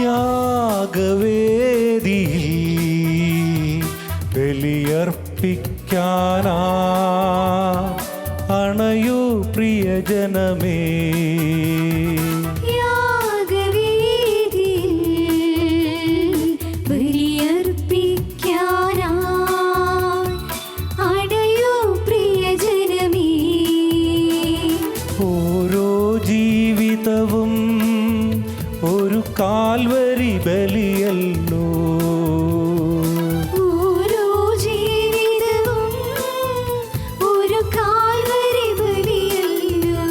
യാഗവേദിയിൽ ബലിയർപ്പിക്കാനാ അണയൂ പ്രിയജനമേ. ഓരോ ജീവിതവും ഒരു കാൽവരി ബലിയല്ലോ. ഓരോ ജീവിതവും ഒരു കാൽവരി ബലിയല്ലോ.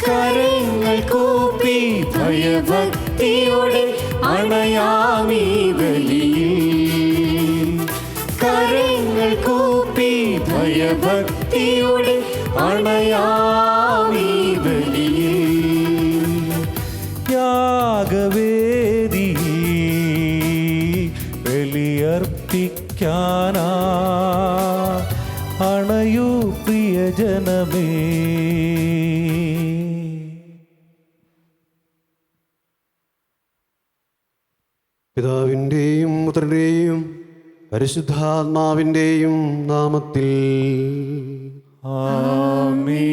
കരങ്ങൾ കൂപ്പി ഭയഭക്തിയോടെ അണയാമീ ബലിയിൽ. കരങ്ങൾ കൂപ്പി ഭയഭക്തിയോടെ അണയാമീ ബലിയിൽ. യാഗവേദിയിൽ ബലിയർപ്പിക്കാനാ അണയൂ പ്രിയജനമേ. പിതാവിൻ്റെയും പുത്രൻ്റെയും പരിശുദ്ധാത്മാവിൻ്റെയും നാമത്തിൽ ആമേൻ.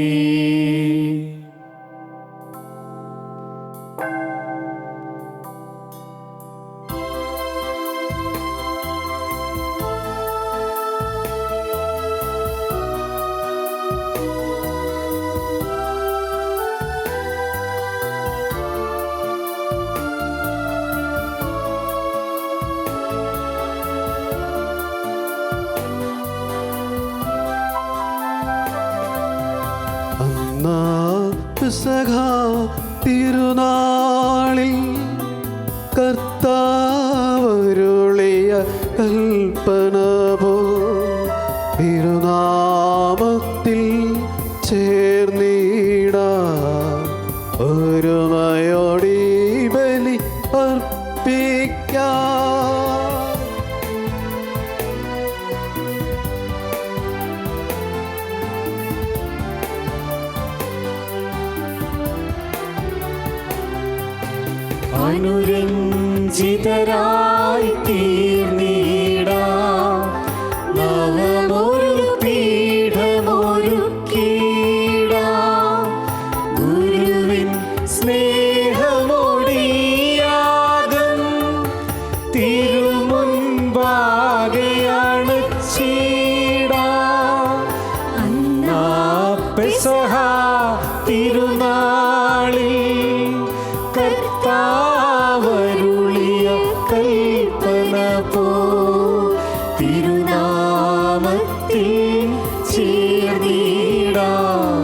പെസഹ തിരുനാളിൽ കർത്താവരുളിയ കൽപ്പന പോ തിരുനാമത്തിൽ ചേർന്നിടാം ഒരുമയോടി ബലി അർപ്പിക്കാം. അനുരഞ്ജിതരായി തീർന്നിടാം നവമൊരു പീഠമൊരുക്കിടാം. ഗുരുവിൻ സ്നേഹമൊടിയാകും തിരുമുൻപാകെ അണച്ചിടാം. അന്നാ പെസഹ തിരുനാളിൽ കർത്താവരുളിയ കൽപ്പന പോ തിരുനാമത്തിൽ ചേർന്നിടാം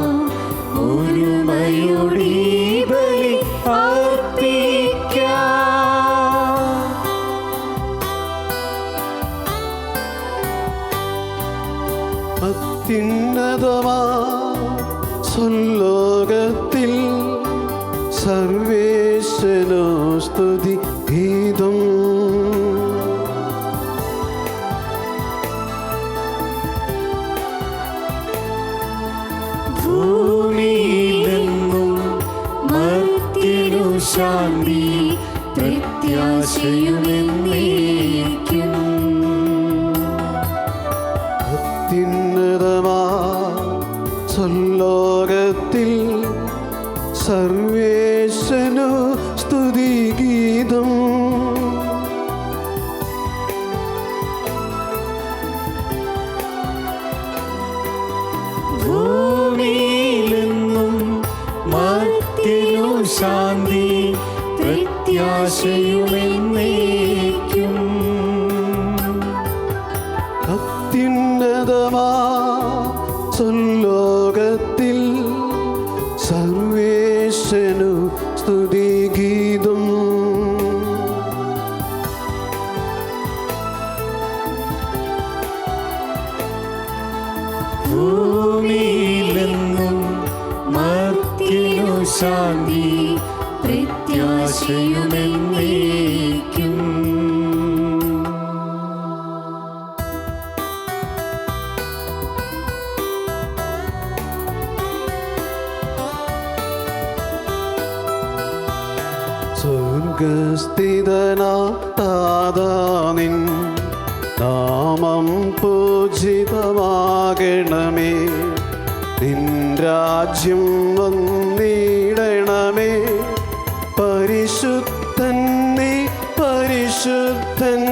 ഒരുമയോടി ബലി അർപ്പിക്കാം. അത്യുന്നതമാ സ്വർലോകത്തിൽ സർവേശ്വരോ സ്തുതി ഗീതം. ഭൂമിയിലെങ്ങും മർത്യനു ശാന്തി പ്രത്യാശയുമെന്നേക്കും. അത്യുന്നതമാ സ്വർലോകത്തിൽ സർവേശ്വരോ സ്തുതി ഗീതം. ഭൂമിയിലെങ്ങും മർത്യനു ശാന്തി പ്രത്യാശയുമെന്നേക്കും. അത്യുന്നതമാ സ്വർലോകത്തിൽ സർവേശ്വരനു സ്തുതി ഗീതം. ഭൂമിയിലെങ്ങും മർത്യനു ശാന്തി പ്രത്യാശയുമെന്നേക്കും. സ്വർഗസ്ഥിതനാഥാനിൻ നാമം പൂജിതമാകണമേ. നിൻ രാജ്യം വന്നിടണമേ. പരിശുദ്ധൻ നീ പരിശുദ്ധൻ.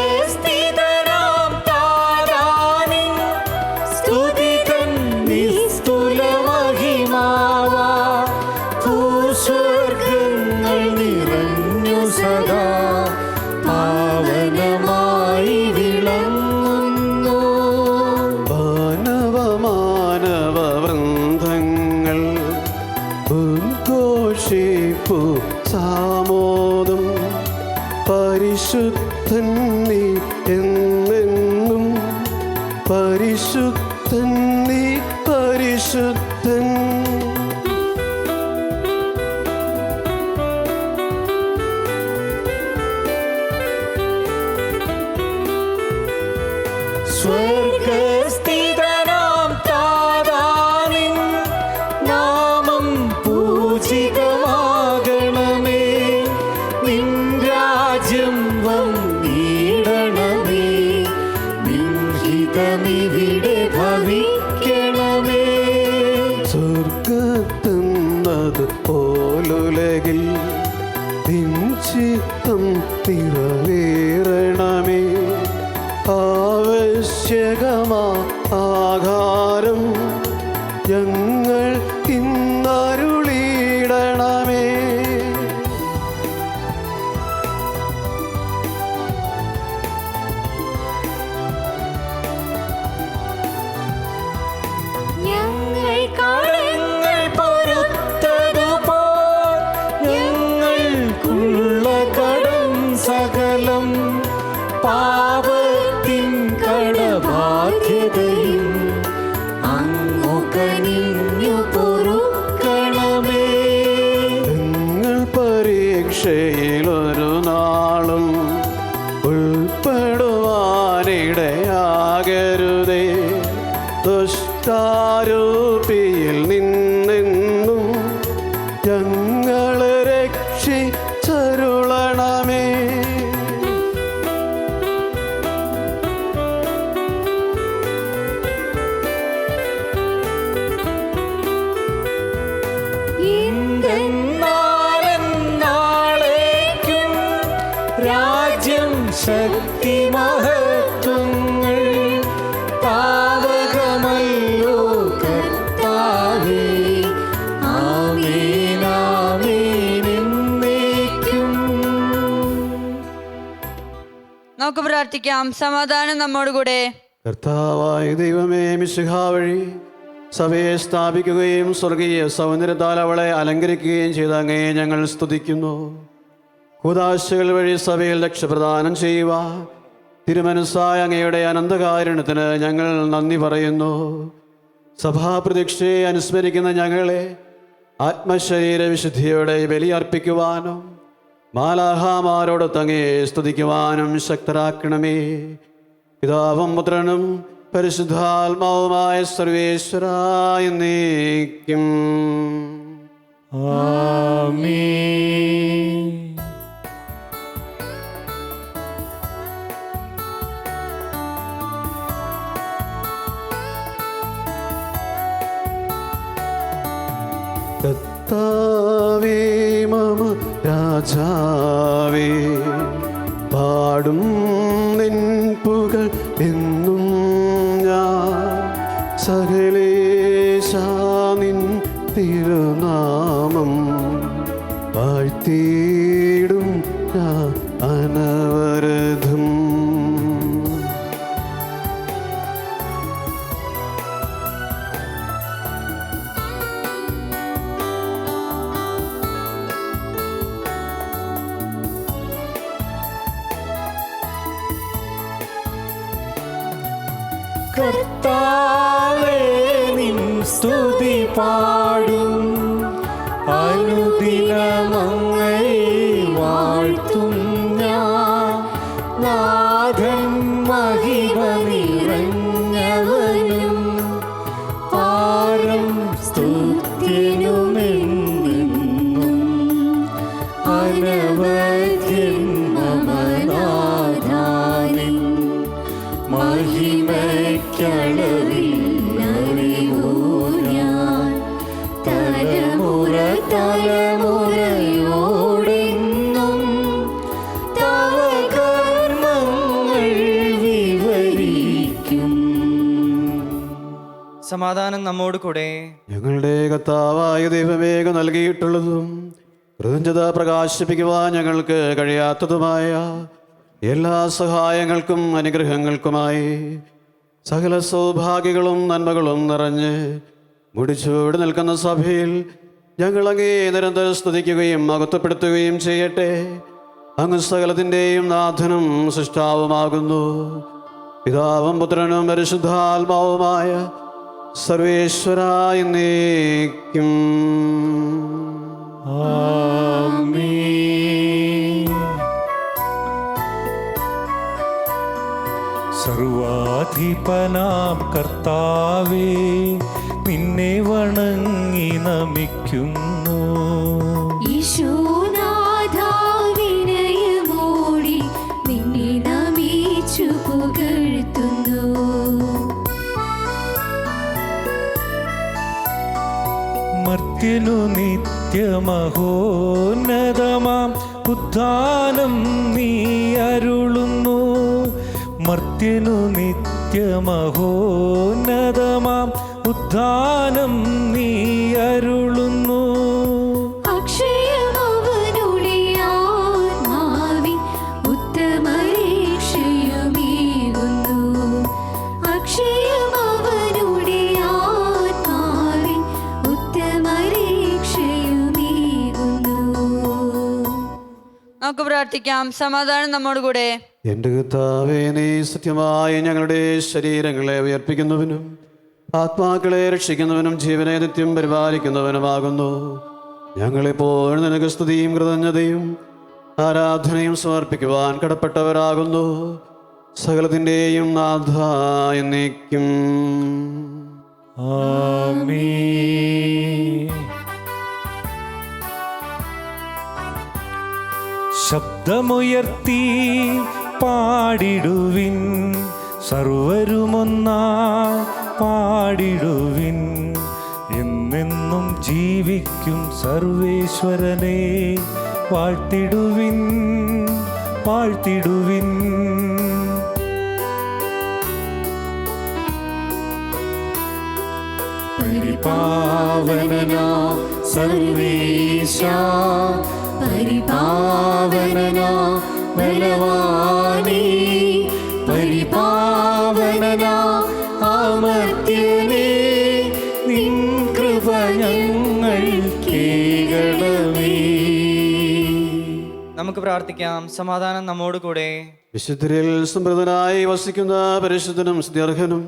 സ്വർഗസ്ഥിതനാം താരാനിൻ സ്തുതിതൻ നിസ്തുല മഹിമാവാ. ഭൂസ്വർഗങ്ങൾ നിറഞ്ഞു സദാ പാവനമായി വിളങ്ങുന്നു. മാനവ വൃന്ദങ്ങൾ ഉദ്ഘോഷിപ്പു സാമോദം. പരിശുദ്ധൻ നീ എന്നെന്നും പരിശുദ്ധൻ നീ പരിശുദ്ധൻ. സ്വർഗസ്ഥിതനാം താരാനിൻ നാമം പൂജിതമാകണമേ. നിൻ രാജ്യം വന്നിടണമേ. നിൻ ഹിതമിവിടെ ഭവിക്കണമേ. സ്വർഗത്തെന്നത് പോലുലകിൽ നിൻ ചിത്തം നിറവേറണമേ. ആവശ്യകമാ ആഹാരം ഞങ്ങൾ ഇന്നരുളിയിടണമേ. ഞങ്ങൾ കടങ്ങൾ പൊറുത്തതുപോൽ ഞങ്ങൾക്കുള്ള കടം സകലം. പാപത്തിൻ കടബാധ്യതയും അങ്ങു കനിഞ്ഞു പൊറുക്കണമേ. ഞങ്ങൾ പരീക്ഷയിലൊരു നാളും ഉൾപ്പെടുവാനിടയാകരുതേ. ദുഷ്ടാരൂപിയിൽ നിന്നെന്നും ഞങ്ങളെ രക്ഷിച്ചരുളണമേ. നാളേക്കും രാജ്യം ശക്തി മഹത്വങ്ങൾ പാവകമല്ലോ കർത്താവേ. ആമേൻ ആമേൻ എന്നേക്കും. നമുക്ക് പ്രാർത്ഥിക്കാം. സമാധാനം നമ്മോടുകൂടെ. കർത്താവായ ദൈവമേ, മിശിഹാ വഴി സഭയെ സ്ഥാപിക്കുകയും സ്വർഗീയ സൗന്ദര്യത്താൽ അവളെ അലങ്കരിക്കുകയും ചെയ്ത അങ്ങയെ ഞങ്ങൾ സ്തുതിക്കുന്നു. കൂദാശകൾ വഴി സഭയിൽ രക്ഷപ്രദാനം ചെയ്യുക തിരുമനസ്സായ അങ്ങയുടെ അനന്തകാരുണ്യത്തിന് ഞങ്ങൾ നന്ദി പറയുന്നു. സഭാപ്രതീക്ഷയെ അനുസ്മരിക്കുന്ന ഞങ്ങളെ ആത്മശരീര വിശുദ്ധിയോടെ ബലിയർപ്പിക്കുവാനും മാലാഹാമാരോടൊത്ത് അങ്ങയെ സ്തുതിക്കുവാനും ശക്തരാക്കണമേ. പിതാവും പുത്രനും പരിശുദ്ധാത്മാവുമായ സർവേശ്വരായ എന്നേക്കും. ആമേൻ. കർത്താവേ മമ രാജാവേ, പാടും നിൻ പുകൾ എന്നും ഞാൻ. സകലേശാ നിൻ തിരുനാമം വാഴ്ത്തിയിടും ഞാൻ അനവരതം. കർത്താവേ നിൻ സ്തുതി പാടും അനുദിനമങ്ങേ വാഴ്ത്തും ഞാൻ നാഥൻ മഹിമ നിറഞ്ഞവനും പാരം സ്തുത്യനുമെന്നും അനവധ്യൻ മമനാഥാനിൻ മഹിമയ്ക്കളവില്ലറിവോ ഞാൻ തലമുറ തലമുറയോടെന്നും തവ കർമ്മങ്ങൾ വിവരിക്കും. സമാധാനം നമ്മോട് കൂടെ. ഞങ്ങളുടെ കർത്താവായ ദൈവമേക നൽകിയിട്ടുള്ളതും കൃതജ്ഞത പ്രകാശിപ്പിക്കുവാൻ ഞങ്ങൾക്ക് കഴിയാത്തതുമായ എല്ലാ സഹായങ്ങൾക്കും അനുഗ്രഹങ്ങൾക്കുമായി സകല സൗഭാഗ്യങ്ങളും നന്മകളും നിറഞ്ഞ് മുടിച്ചൂടി നിൽക്കുന്ന സഭയിൽ ഞങ്ങൾ അങ്ങേ നിരന്തരം സ്തുതിക്കുകയും മഹത്വപ്പെടുത്തുകയും ചെയ്യട്ടെ. അങ്ങ് സകലത്തിൻ്റെയും നാഥനും സൃഷ്ടാവുമാകുന്നു. പിതാവും പുത്രനും പരിശുദ്ധാത്മാവുമായ സർവേശ്വരായ എന്നേക്കും. ആമേൻ. സർവാധിപനാം കർത്താവേ, നിന്നെ വണങ്ങി നമിക്കുന്നു. ഈശോനാഥാ വിനയമോടെ നിന്നെ നമിച്ചു പുകഴ്ത്തുന്നു. മർത്യനു നിത്യമഹോന്നതമാം ഉദ്ധാനം നീ അരുളുന്നു. മർത്യനു നിത്യമഹോന്നതമാം ഉദ്ധാനം നീ അരുളുന്നു. അക്ഷയമവനുടെ ആത്മാവിൻ ഉത്തമരക്ഷയുമേകുന്നു. അക്ഷയമവനുടെ ആത്മാവിൻ ഉത്തമരക്ഷയുമേകുന്നു. നമുക്ക് പ്രാർത്ഥിക്കാം. സമാധാനം നമ്മോട് കൂടെ. എൻ്റെ കർത്താവേ, നീ സത്യമായി ഞങ്ങളുടെ ശരീരങ്ങളെ ഉയർപ്പിക്കുന്നവനും ആത്മാക്കളെ രക്ഷിക്കുന്നവനും ജീവനെ നിത്യം പരിപാലിക്കുന്നവനുമാകുന്നു. ഞങ്ങളെപ്പോഴും നിനക്ക് സ്തുതിയും കൃതജ്ഞതയും ആരാധനയും സമർപ്പിക്കുവാൻ കടപ്പെട്ടവരാകുന്നു. സകലത്തിൻ്റെയും നാഥ എന്നേക്കും. ആമേൻ. ശബ്ദമുയർത്തി പാടിടുവിൻ, സർവരുമൊന്നാ പാടിടുവിൻ. എന്നെന്നും ജീവിക്കും സർവേശ്വരനെ വാഴ്ത്തിടുവിൻ, വാഴ്ത്തിടുവിൻ. പരിപാവനനാ സർവേശാ, പരിപാവനനാ ബലവാനേ, പരിപാവനനാ അമർത്യനേ, നിൻ കൃപ ഞങ്ങൾ കേൾക്കണമേ. നമുക്ക് പ്രാർത്ഥിക്കാം. സമാധാനം നമ്മോട് കൂടെ. വിശുദ്ധരിൽ സമൃദ്ധനായി വസിക്കുന്ന പരിശുദ്ധനും സ്തുത്യർഹനും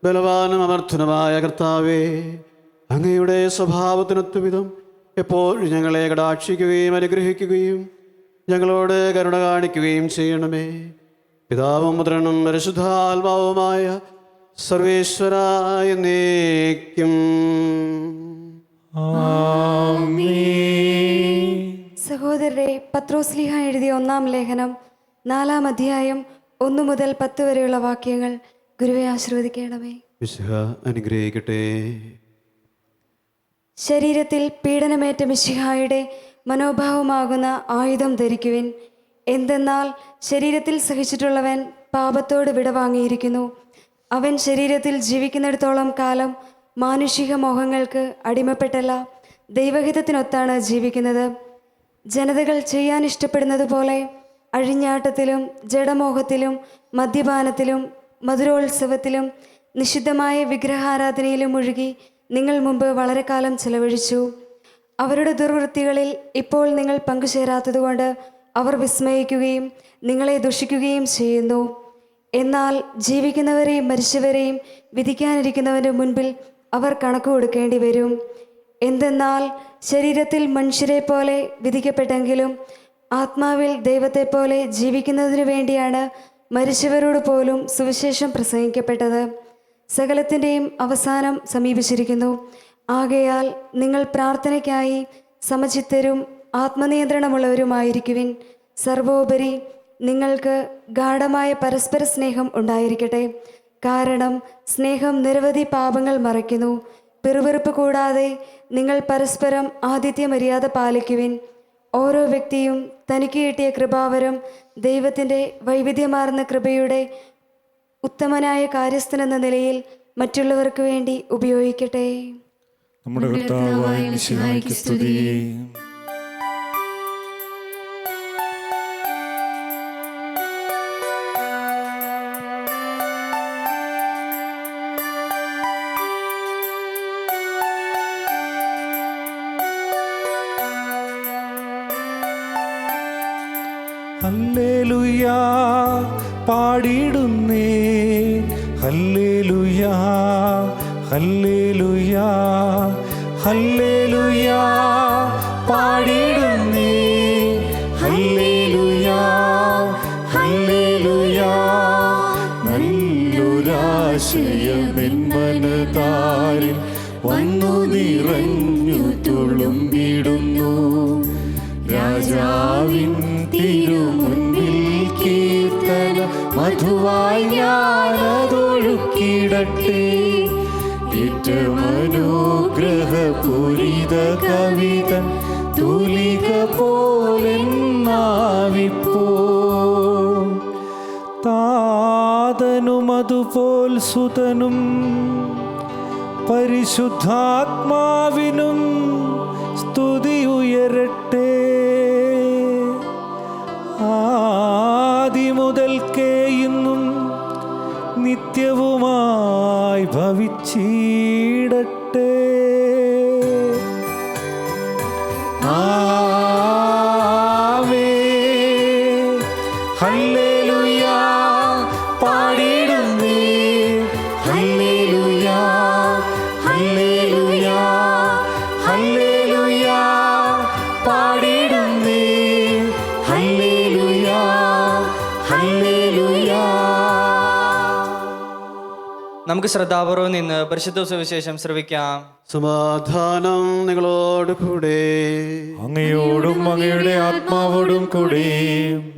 ബലവാനും അമർത്തനുമായ കർത്താവേ, അങ്ങയുടെ സ്വഭാവത്തിനൊത്തുവിധം എപ്പോഴും ഞങ്ങളെ കടാക്ഷിക്കുകയും അനുഗ്രഹിക്കുകയും ഞങ്ങളോട് കരുണ കാണിക്കുകയും ചെയ്യണമേ. പിതാവും പുത്രനും പരിശുദ്ധാത്മാവുമായ സർവേശ്വരായ എന്നേക്കും. ആമേൻ. സഹോദരരെ, പത്രോസ്ലീഹ എഴുതിയ 1-ാം ലേഖനം 4-ാം അധ്യായം 1 മുതൽ 10 വരെയുള്ള വാക്യങ്ങൾ ഗുരുവെ ആശീർവദിക്കണമേ. മിശിഹ അനുഗ്രഹിക്കട്ടെ. ശരീരത്തിൽ പീഡനമേറ്റ മിശിഹായുടെ മനോഭാവമാകുന്ന ആയുധം ധരിക്കുവിൻ. എന്തെന്നാൽ ശരീരത്തിൽ സഹിച്ചിട്ടുള്ളവൻ പാപത്തോട് വിടവാങ്ങിയിരിക്കുന്നു. അവൻ ശരീരത്തിൽ ജീവിക്കുന്നിടത്തോളം കാലം മാനുഷിക മോഹങ്ങൾക്ക് അടിമപ്പെട്ടല്ല, ദൈവഹിതത്തിനൊത്താണ് ജീവിക്കുന്നത്. ജനതകൾ ചെയ്യാൻ ഇഷ്ടപ്പെടുന്നത് പോലെ അഴിഞ്ഞാട്ടത്തിലും ജഡമോഹത്തിലും മദ്യപാനത്തിലും മധുരോത്സവത്തിലും നിഷിദ്ധമായ വിഗ്രഹാരാധനയിലും മുഴുകി നിങ്ങൾ മുമ്പ് വളരെ കാലം ചെലവഴിച്ചു. അവരുടെ ദുർവൃത്തികളിൽ ഇപ്പോൾ നിങ്ങൾ പങ്കുചേരാത്തതുകൊണ്ട് അവർ വിസ്മയിക്കുകയും നിങ്ങളെ ദുഷിക്കുകയും ചെയ്യുന്നു. എന്നാൽ ജീവിക്കുന്നവരെയും മരിച്ചവരെയും വിധിക്കാനിരിക്കുന്നവൻ്റെ മുൻപിൽ അവർ കണക്ക് കൊടുക്കേണ്ടി വരും. എന്തെന്നാൽ ശരീരത്തിൽ മനുഷ്യരെ പോലെ വിധിക്കപ്പെട്ടെങ്കിലും ആത്മാവിൽ ദൈവത്തെ പോലെ ജീവിക്കുന്നതിനു വേണ്ടിയാണ് മരിച്ചവരോട് പോലും സുവിശേഷം പ്രസംഗിക്കപ്പെട്ടത്. സകലത്തിൻ്റെയും അവസാനം സമീപിച്ചിരിക്കുന്നു. ആകയാൽ നിങ്ങൾ പ്രാർത്ഥനയ്ക്കായി സമചിത്തരും ആത്മനിയന്ത്രണമുള്ളവരുമായിരിക്കുവിൻ. സർവോപരി നിങ്ങൾക്ക് ഗാഢമായ പരസ്പര സ്നേഹം ഉണ്ടായിരിക്കട്ടെ. കാരണം സ്നേഹം നിരവധി പാപങ്ങൾ മറയ്ക്കുന്നു. പിറുപിറുപ്പ് കൂടാതെ നിങ്ങൾ പരസ്പരം ആതിഥ്യ മര്യാദ പാലിക്കുവിൻ. ഓരോ വ്യക്തിയും തനിക്ക് കിട്ടിയ കൃപാവരം ദൈവത്തിൻ്റെ വൈവിധ്യമാർന്ന കൃപയുടെ ഉത്തമനായ കാര്യസ്ഥനെന്ന നിലയിൽ മറ്റുള്ളവർക്ക് വേണ്ടി ഉപയോഗിക്കട്ടെ. നമ്മുടെ കർത്താവായ മിശിഹായ്ക്ക് സ്തുതി. ഹല്ലേലൂയ പാടിടുന്നേ, ഹല്ലേലൂയ ഹല്ലേലൂയ ഹല്ലേലൂയ പാടിടുന്നേ, ഹല്ലേലൂയ ഹല്ലേലൂയ. നല്ലൊരാശയമെന്മനതാരിൽ വന്നു നിറഞ്ഞു തുളുമ്പിടുന്നു. രാജാവിൻ തിരുമുൻപിൽ കീർത്തന മധുവായി ഞാനതൊഴുക്കിടട്ടെ. ഏറ്റമനുഗ്രഹപൂരിത കവിത തുലിക പോലെന്നാവിപ്പോ. താതനും അതുപോൽ സുതനും പരിശുദ്ധാത്മാവിനും സ്തുതി ഉയരട്ടെ. ആദിമുതൽക്കേ ഇന്നും നിത്യവുമായി ഭവിച്ചിടട്ടെ. ആമേൻ. ഹല്ലേലൂയ പാടിടുന്നേ, ഹല്ലേലൂയ ഹല്ലേലൂയ ഹല്ലേലൂയ പാടിടുന്നേ, ഹല്ലേലൂയ ഹല്ലേലൂയ. നമുക്ക് ശ്രദ്ധാപൂർവം നിന്ന് പരിശുദ്ധ സുവിശേഷം ശ്രവിക്കാം. സമാധാനം നിങ്ങളോട് കൂടെ. അങ്ങയോടും അങ്ങയുടെ ആത്മാവോടും കൂടെ.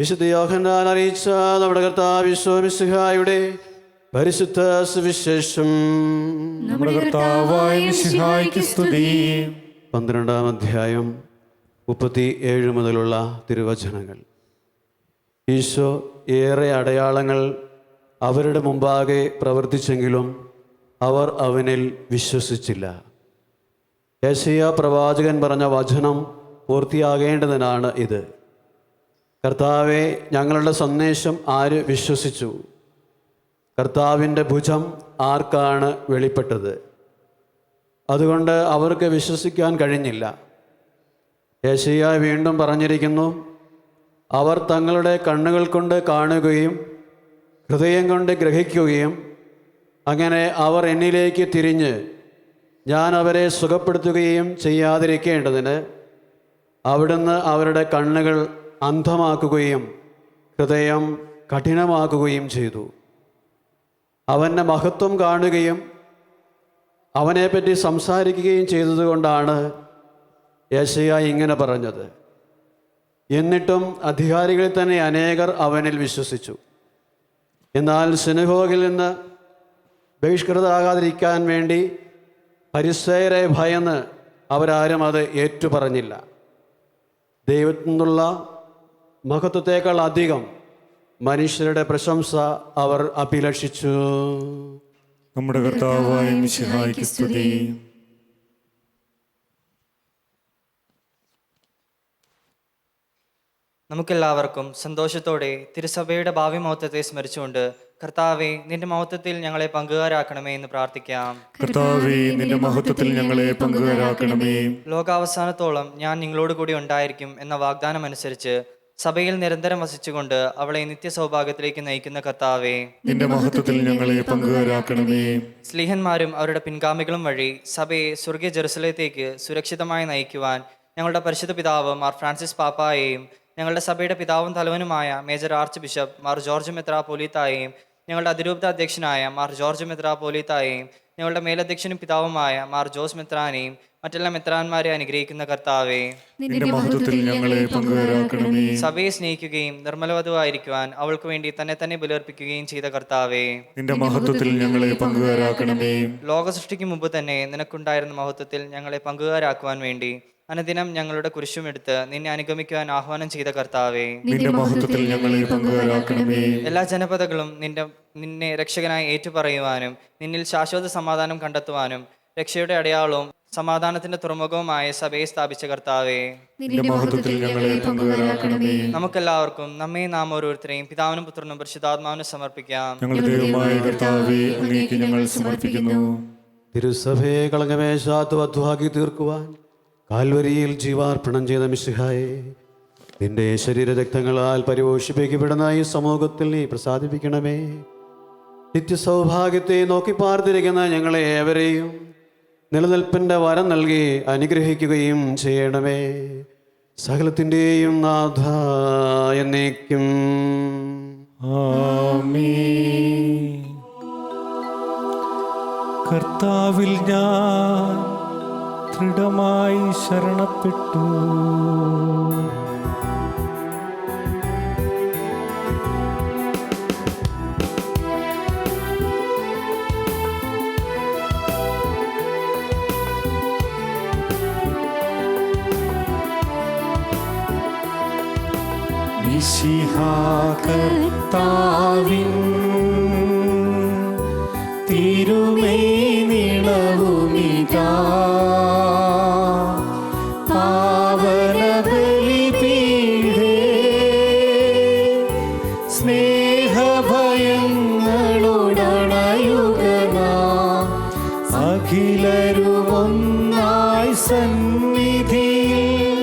വിശുദ്ധ യോഹന്നാൻ അറിയിച്ച നമ്മുടെ കർത്താവ് മിശിഹായുടെ പരിശുദ്ധ സുവിശേഷം. നമ്മുടെ കർത്താവായ മിശിഹായ്ക്ക് സ്തുതി. 12-ാം അധ്യായം 37 മുതലുള്ള തിരുവചനങ്ങൾ. ഈശോ ഏറെ അടയാളങ്ങൾ അവരുടെ മുമ്പാകെ പ്രവർത്തിച്ചെങ്കിലും അവർ അവനിൽ വിശ്വസിച്ചില്ല. യെശയ്യാ പ്രവാചകൻ പറഞ്ഞ വചനം പൂർത്തിയാകേണ്ടതിനാണ് ഇത്. കർത്താവെ, ഞങ്ങളുടെ സന്ദേശം ആര് വിശ്വസിച്ചു? കർത്താവിൻ്റെ ഭുജം ആർക്കാണ് വെളിപ്പെട്ടത്? അതുകൊണ്ട് അവർക്ക് വിശ്വസിക്കാൻ കഴിഞ്ഞില്ല. യെശയ്യാ വീണ്ടും പറഞ്ഞിരിക്കുന്നു, അവർ തങ്ങളുടെ കണ്ണുകൾ കൊണ്ട് കാണുകയും ഹൃദയം കൊണ്ട് ഗ്രഹിക്കുകയും അങ്ങനെ അവർ എന്നിലേക്ക് തിരിഞ്ഞ് ഞാൻ അവരെ സുഖപ്പെടുത്തുകയും ചെയ്യാതിരിക്കേണ്ടതിന് അവിടുന്ന് അവരുടെ കണ്ണുകൾ അന്ധമാക്കുകയും ഹൃദയം കഠിനമാക്കുകയും ചെയ്തു. അവൻ്റെ മഹത്വം കാണുകയും അവനെപ്പറ്റി സംസാരിക്കുകയും ചെയ്തതുകൊണ്ടാണ് യെശയ്യാ ഇങ്ങനെ പറഞ്ഞത്. എന്നിട്ടും അധികാരികളിൽ തന്നെ അനേകർ അവനിൽ വിശ്വസിച്ചു. എന്നാൽ സിനഗോഗിൽ നിന്ന് ബഹിഷ്കൃതരാകാതിരിക്കാൻ വേണ്ടി ഫരിസേയരെ ഭയന്ന് അവരാരും അത് ഏറ്റുപറഞ്ഞില്ല. ദൈവത്തിൽ നിന്നുള്ള മഹത്വത്തേക്കാൾ അധികം മനുഷ്യരുടെ പ്രശംസ അവർ അഭിലഷിച്ചു. നമ്മുടെ കർത്താവായ മിശിഹായ്ക്ക് സ്തുതി. നമുക്കെല്ലാവർക്കും സന്തോഷത്തോടെ തിരുസഭയുടെ ഭാവി മഹത്വത്തെ സ്മരിച്ചുകൊണ്ട് കർത്താവെ, നിന്റെ മഹത്വത്തിൽ ഞങ്ങളെ പങ്കുകാരാക്കണമേ എന്ന് പ്രാർത്ഥിക്കാം. കർത്താവേ, നിന്റെ മഹത്വത്തിൽ ഞങ്ങളെ പങ്കുകാരാക്കണമേ. ലോകാവസാനത്തോളം ഞാൻ നിങ്ങളോട് കൂടി ഉണ്ടായിരിക്കും എന്ന വാഗ്ദാനം അനുസരിച്ച് സഭയിൽ നിരന്തരം വസിച്ചുകൊണ്ട് അവളെ നിത്യസൗഭാഗ്യത്തിലേക്ക് നയിക്കുന്ന കർത്താവേ, നിന്റെ മഹത്വത്തിൽ ഞങ്ങളെ പങ്കുകാരാക്കണമേ. സ്ലീഹന്മാരും അവരുടെ പിൻഗാമികളും വഴി സഭയെ സ്വർഗീയ ജെറുസലേത്തേക്ക് സുരക്ഷിതമായി നയിക്കുവാൻ ഞങ്ങളുടെ പരിശുദ്ധ പിതാവ് മാർ ഫ്രാൻസിസ് പാപ്പായെയും ഞങ്ങളുടെ സഭയുടെ പിതാവും തലവനുമായ major archbishop Mar George മെത്രാപ്പോലീത്തായെയും ഞങ്ങളുടെ അതിരൂപത അധ്യക്ഷനായ മാർ ജോർജ് മെത്രാപ്പോലീത്തായെയും ഞങ്ങളുടെ മേലധ്യക്ഷനും പിതാവുമായ മാർ ജോസ് മെത്രാനെയും മറ്റെല്ലാ മെത്രാന്മാരെ അനുഗ്രഹിക്കുന്ന കർത്താവേ, നിന്റെ മഹത്വത്തിൽ ഞങ്ങളെ പങ്കുകാരാക്കണമേ. സഭയെ സ്നേഹിക്കുകയും നിർമ്മലവധുവായിരിക്കുവാൻ അവൾക്ക് വേണ്ടി തന്നെ ബലിയർപ്പിക്കുകയും ചെയ്ത കർത്താവേ, നിന്റെ മഹത്വത്തിൽ ഞങ്ങളെ പങ്കുകാരാക്കണമേ. ലോക സൃഷ്ടിക്ക് മുമ്പ് തന്നെ നിനക്കുണ്ടായിരുന്ന മഹത്വത്തിൽ ഞങ്ങളെ പങ്കുകാരാക്കുവാൻ വേണ്ടി അനുദിനം ഞങ്ങളുടെ കുരിശുമെടുത്ത് നിന്നെ അനുഗമിക്കുവാൻ ആഹ്വാനം ചെയ്ത കർത്താവേ, നിന്റെ മഹത്വത്തിൽ ഞങ്ങളെ പങ്കുകാരാക്കണമേ. എല്ലാ ജനപദങ്ങളും നിന്നെ രക്ഷകനായി ഏറ്റുപറയുവാനും നിന്നിൽ ശാശ്വത സമാധാനം കണ്ടെത്തുവാനും രക്ഷയുടെ അടയാളവും സമാധാനത്തിന്റെ തുറമുഖവുമായ സഭയെ സ്ഥാപിച്ച കർത്താവേ, നിന്റെ മഹത്വത്തിൽ ഞങ്ങളെ പങ്കുകാരാക്കണമേ. നമുക്കെല്ലാവർക്കും നാം ഓരോരുത്തരെയും പിതാവിനും പുത്രനും പരിശുദ്ധാത്മാവിനും സമർപ്പിക്കാം. ഞങ്ങളുടെ ദൈവമായ കർത്താവേ, അങ്ങേക്ക് ഞങ്ങൾ സമർപ്പിക്കുന്നു. തിരുസഭയെ കളങ്കമേശാത്ത് വധുവാക്കി തീർക്കുവാൻ കാൽവരിയിൽ ജീവാർപ്പണം ചെയ്ത മിശിഹായെ, നിന്റെ ശരീരരക്തങ്ങളാൽ പരിപോഷിപ്പിക്കപ്പെടുന്ന ഈ സമൂഹത്തിൽ നീ പ്രസാദിപ്പിക്കണമേ. നിത്യസൗഭാഗ്യത്തെ നോക്കി പാർത്തിരിക്കുന്ന ഞങ്ങളെ ഏവരെയും നിലനിൽപ്പിൻ്റെ വരം നൽകി അനുഗ്രഹിക്കുകയും ചെയ്യണമേ. സകലത്തിൻ്റെയും നാഥ എന്നേക്കും ആമേൻ. കർത്താവിൽ ഞാൻ ദൃഢമായി ശരണപ്പെട്ടു. മിശിഹാ കർത്താവിൻ തിരുമേനിളവുമിതാ പാവന ബലിപീഠേ, സ്നേഹഭയങ്ങളോടണയുകനാം അഖിലരുമൊന്നായി സന്നിധിയിൽ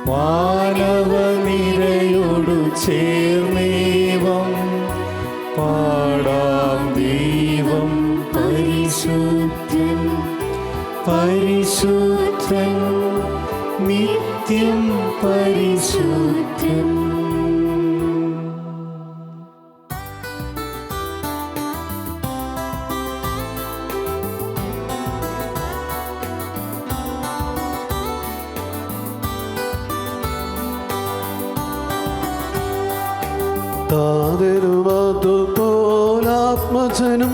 മാനവനിരയോടു ചേർന്നേവം പാടാം. ദൈവം പരിശുദ്ധൻ പരിശുദ്ധൻ നിത്യം പരിശുദ്ധൻ. താതരുമതുപോലാത്മജനും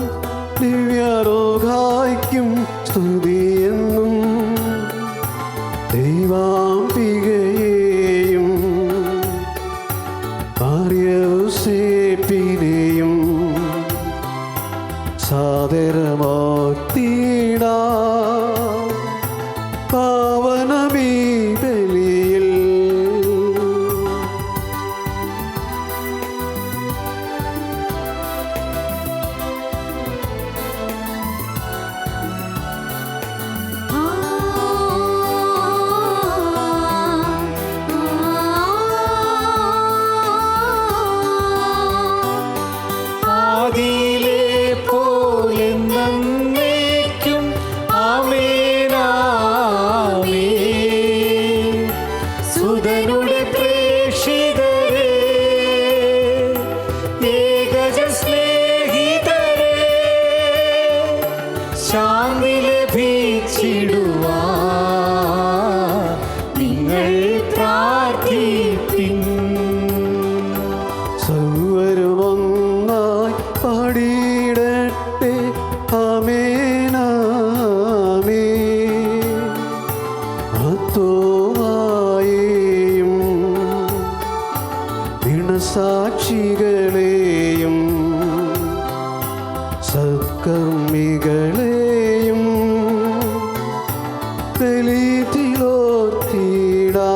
ദിവ്യരോഗായ്ക്കും സ്തുതിയെന്നും ദൈവാംബികയെയും ആര്യസേപ്പിനെയും സാദരമോത്തീടാ പാവനമീ ബലിയിൽ. ആദിയിലെ പോലെ എന്നേക്കും ആമേൻ ആമേൻ. സുതനുടെ പ്രേക്ഷിതരേ, ഏകജ സ്നേഹിതരേ, ശാന്തി ലഭിച്ചിടുവാൻ നിങ്ങൾ പ്രാർത്ഥിപ്പിൻ. സർവരുമൊന്നായി പാടിയിടട്ടെ ആമേനാമേൻ. ആത്മായെയും ദിണസാക്ഷികളെയും സത്കർമ്മികളെയും ബലിയിലോർത്തിടാ.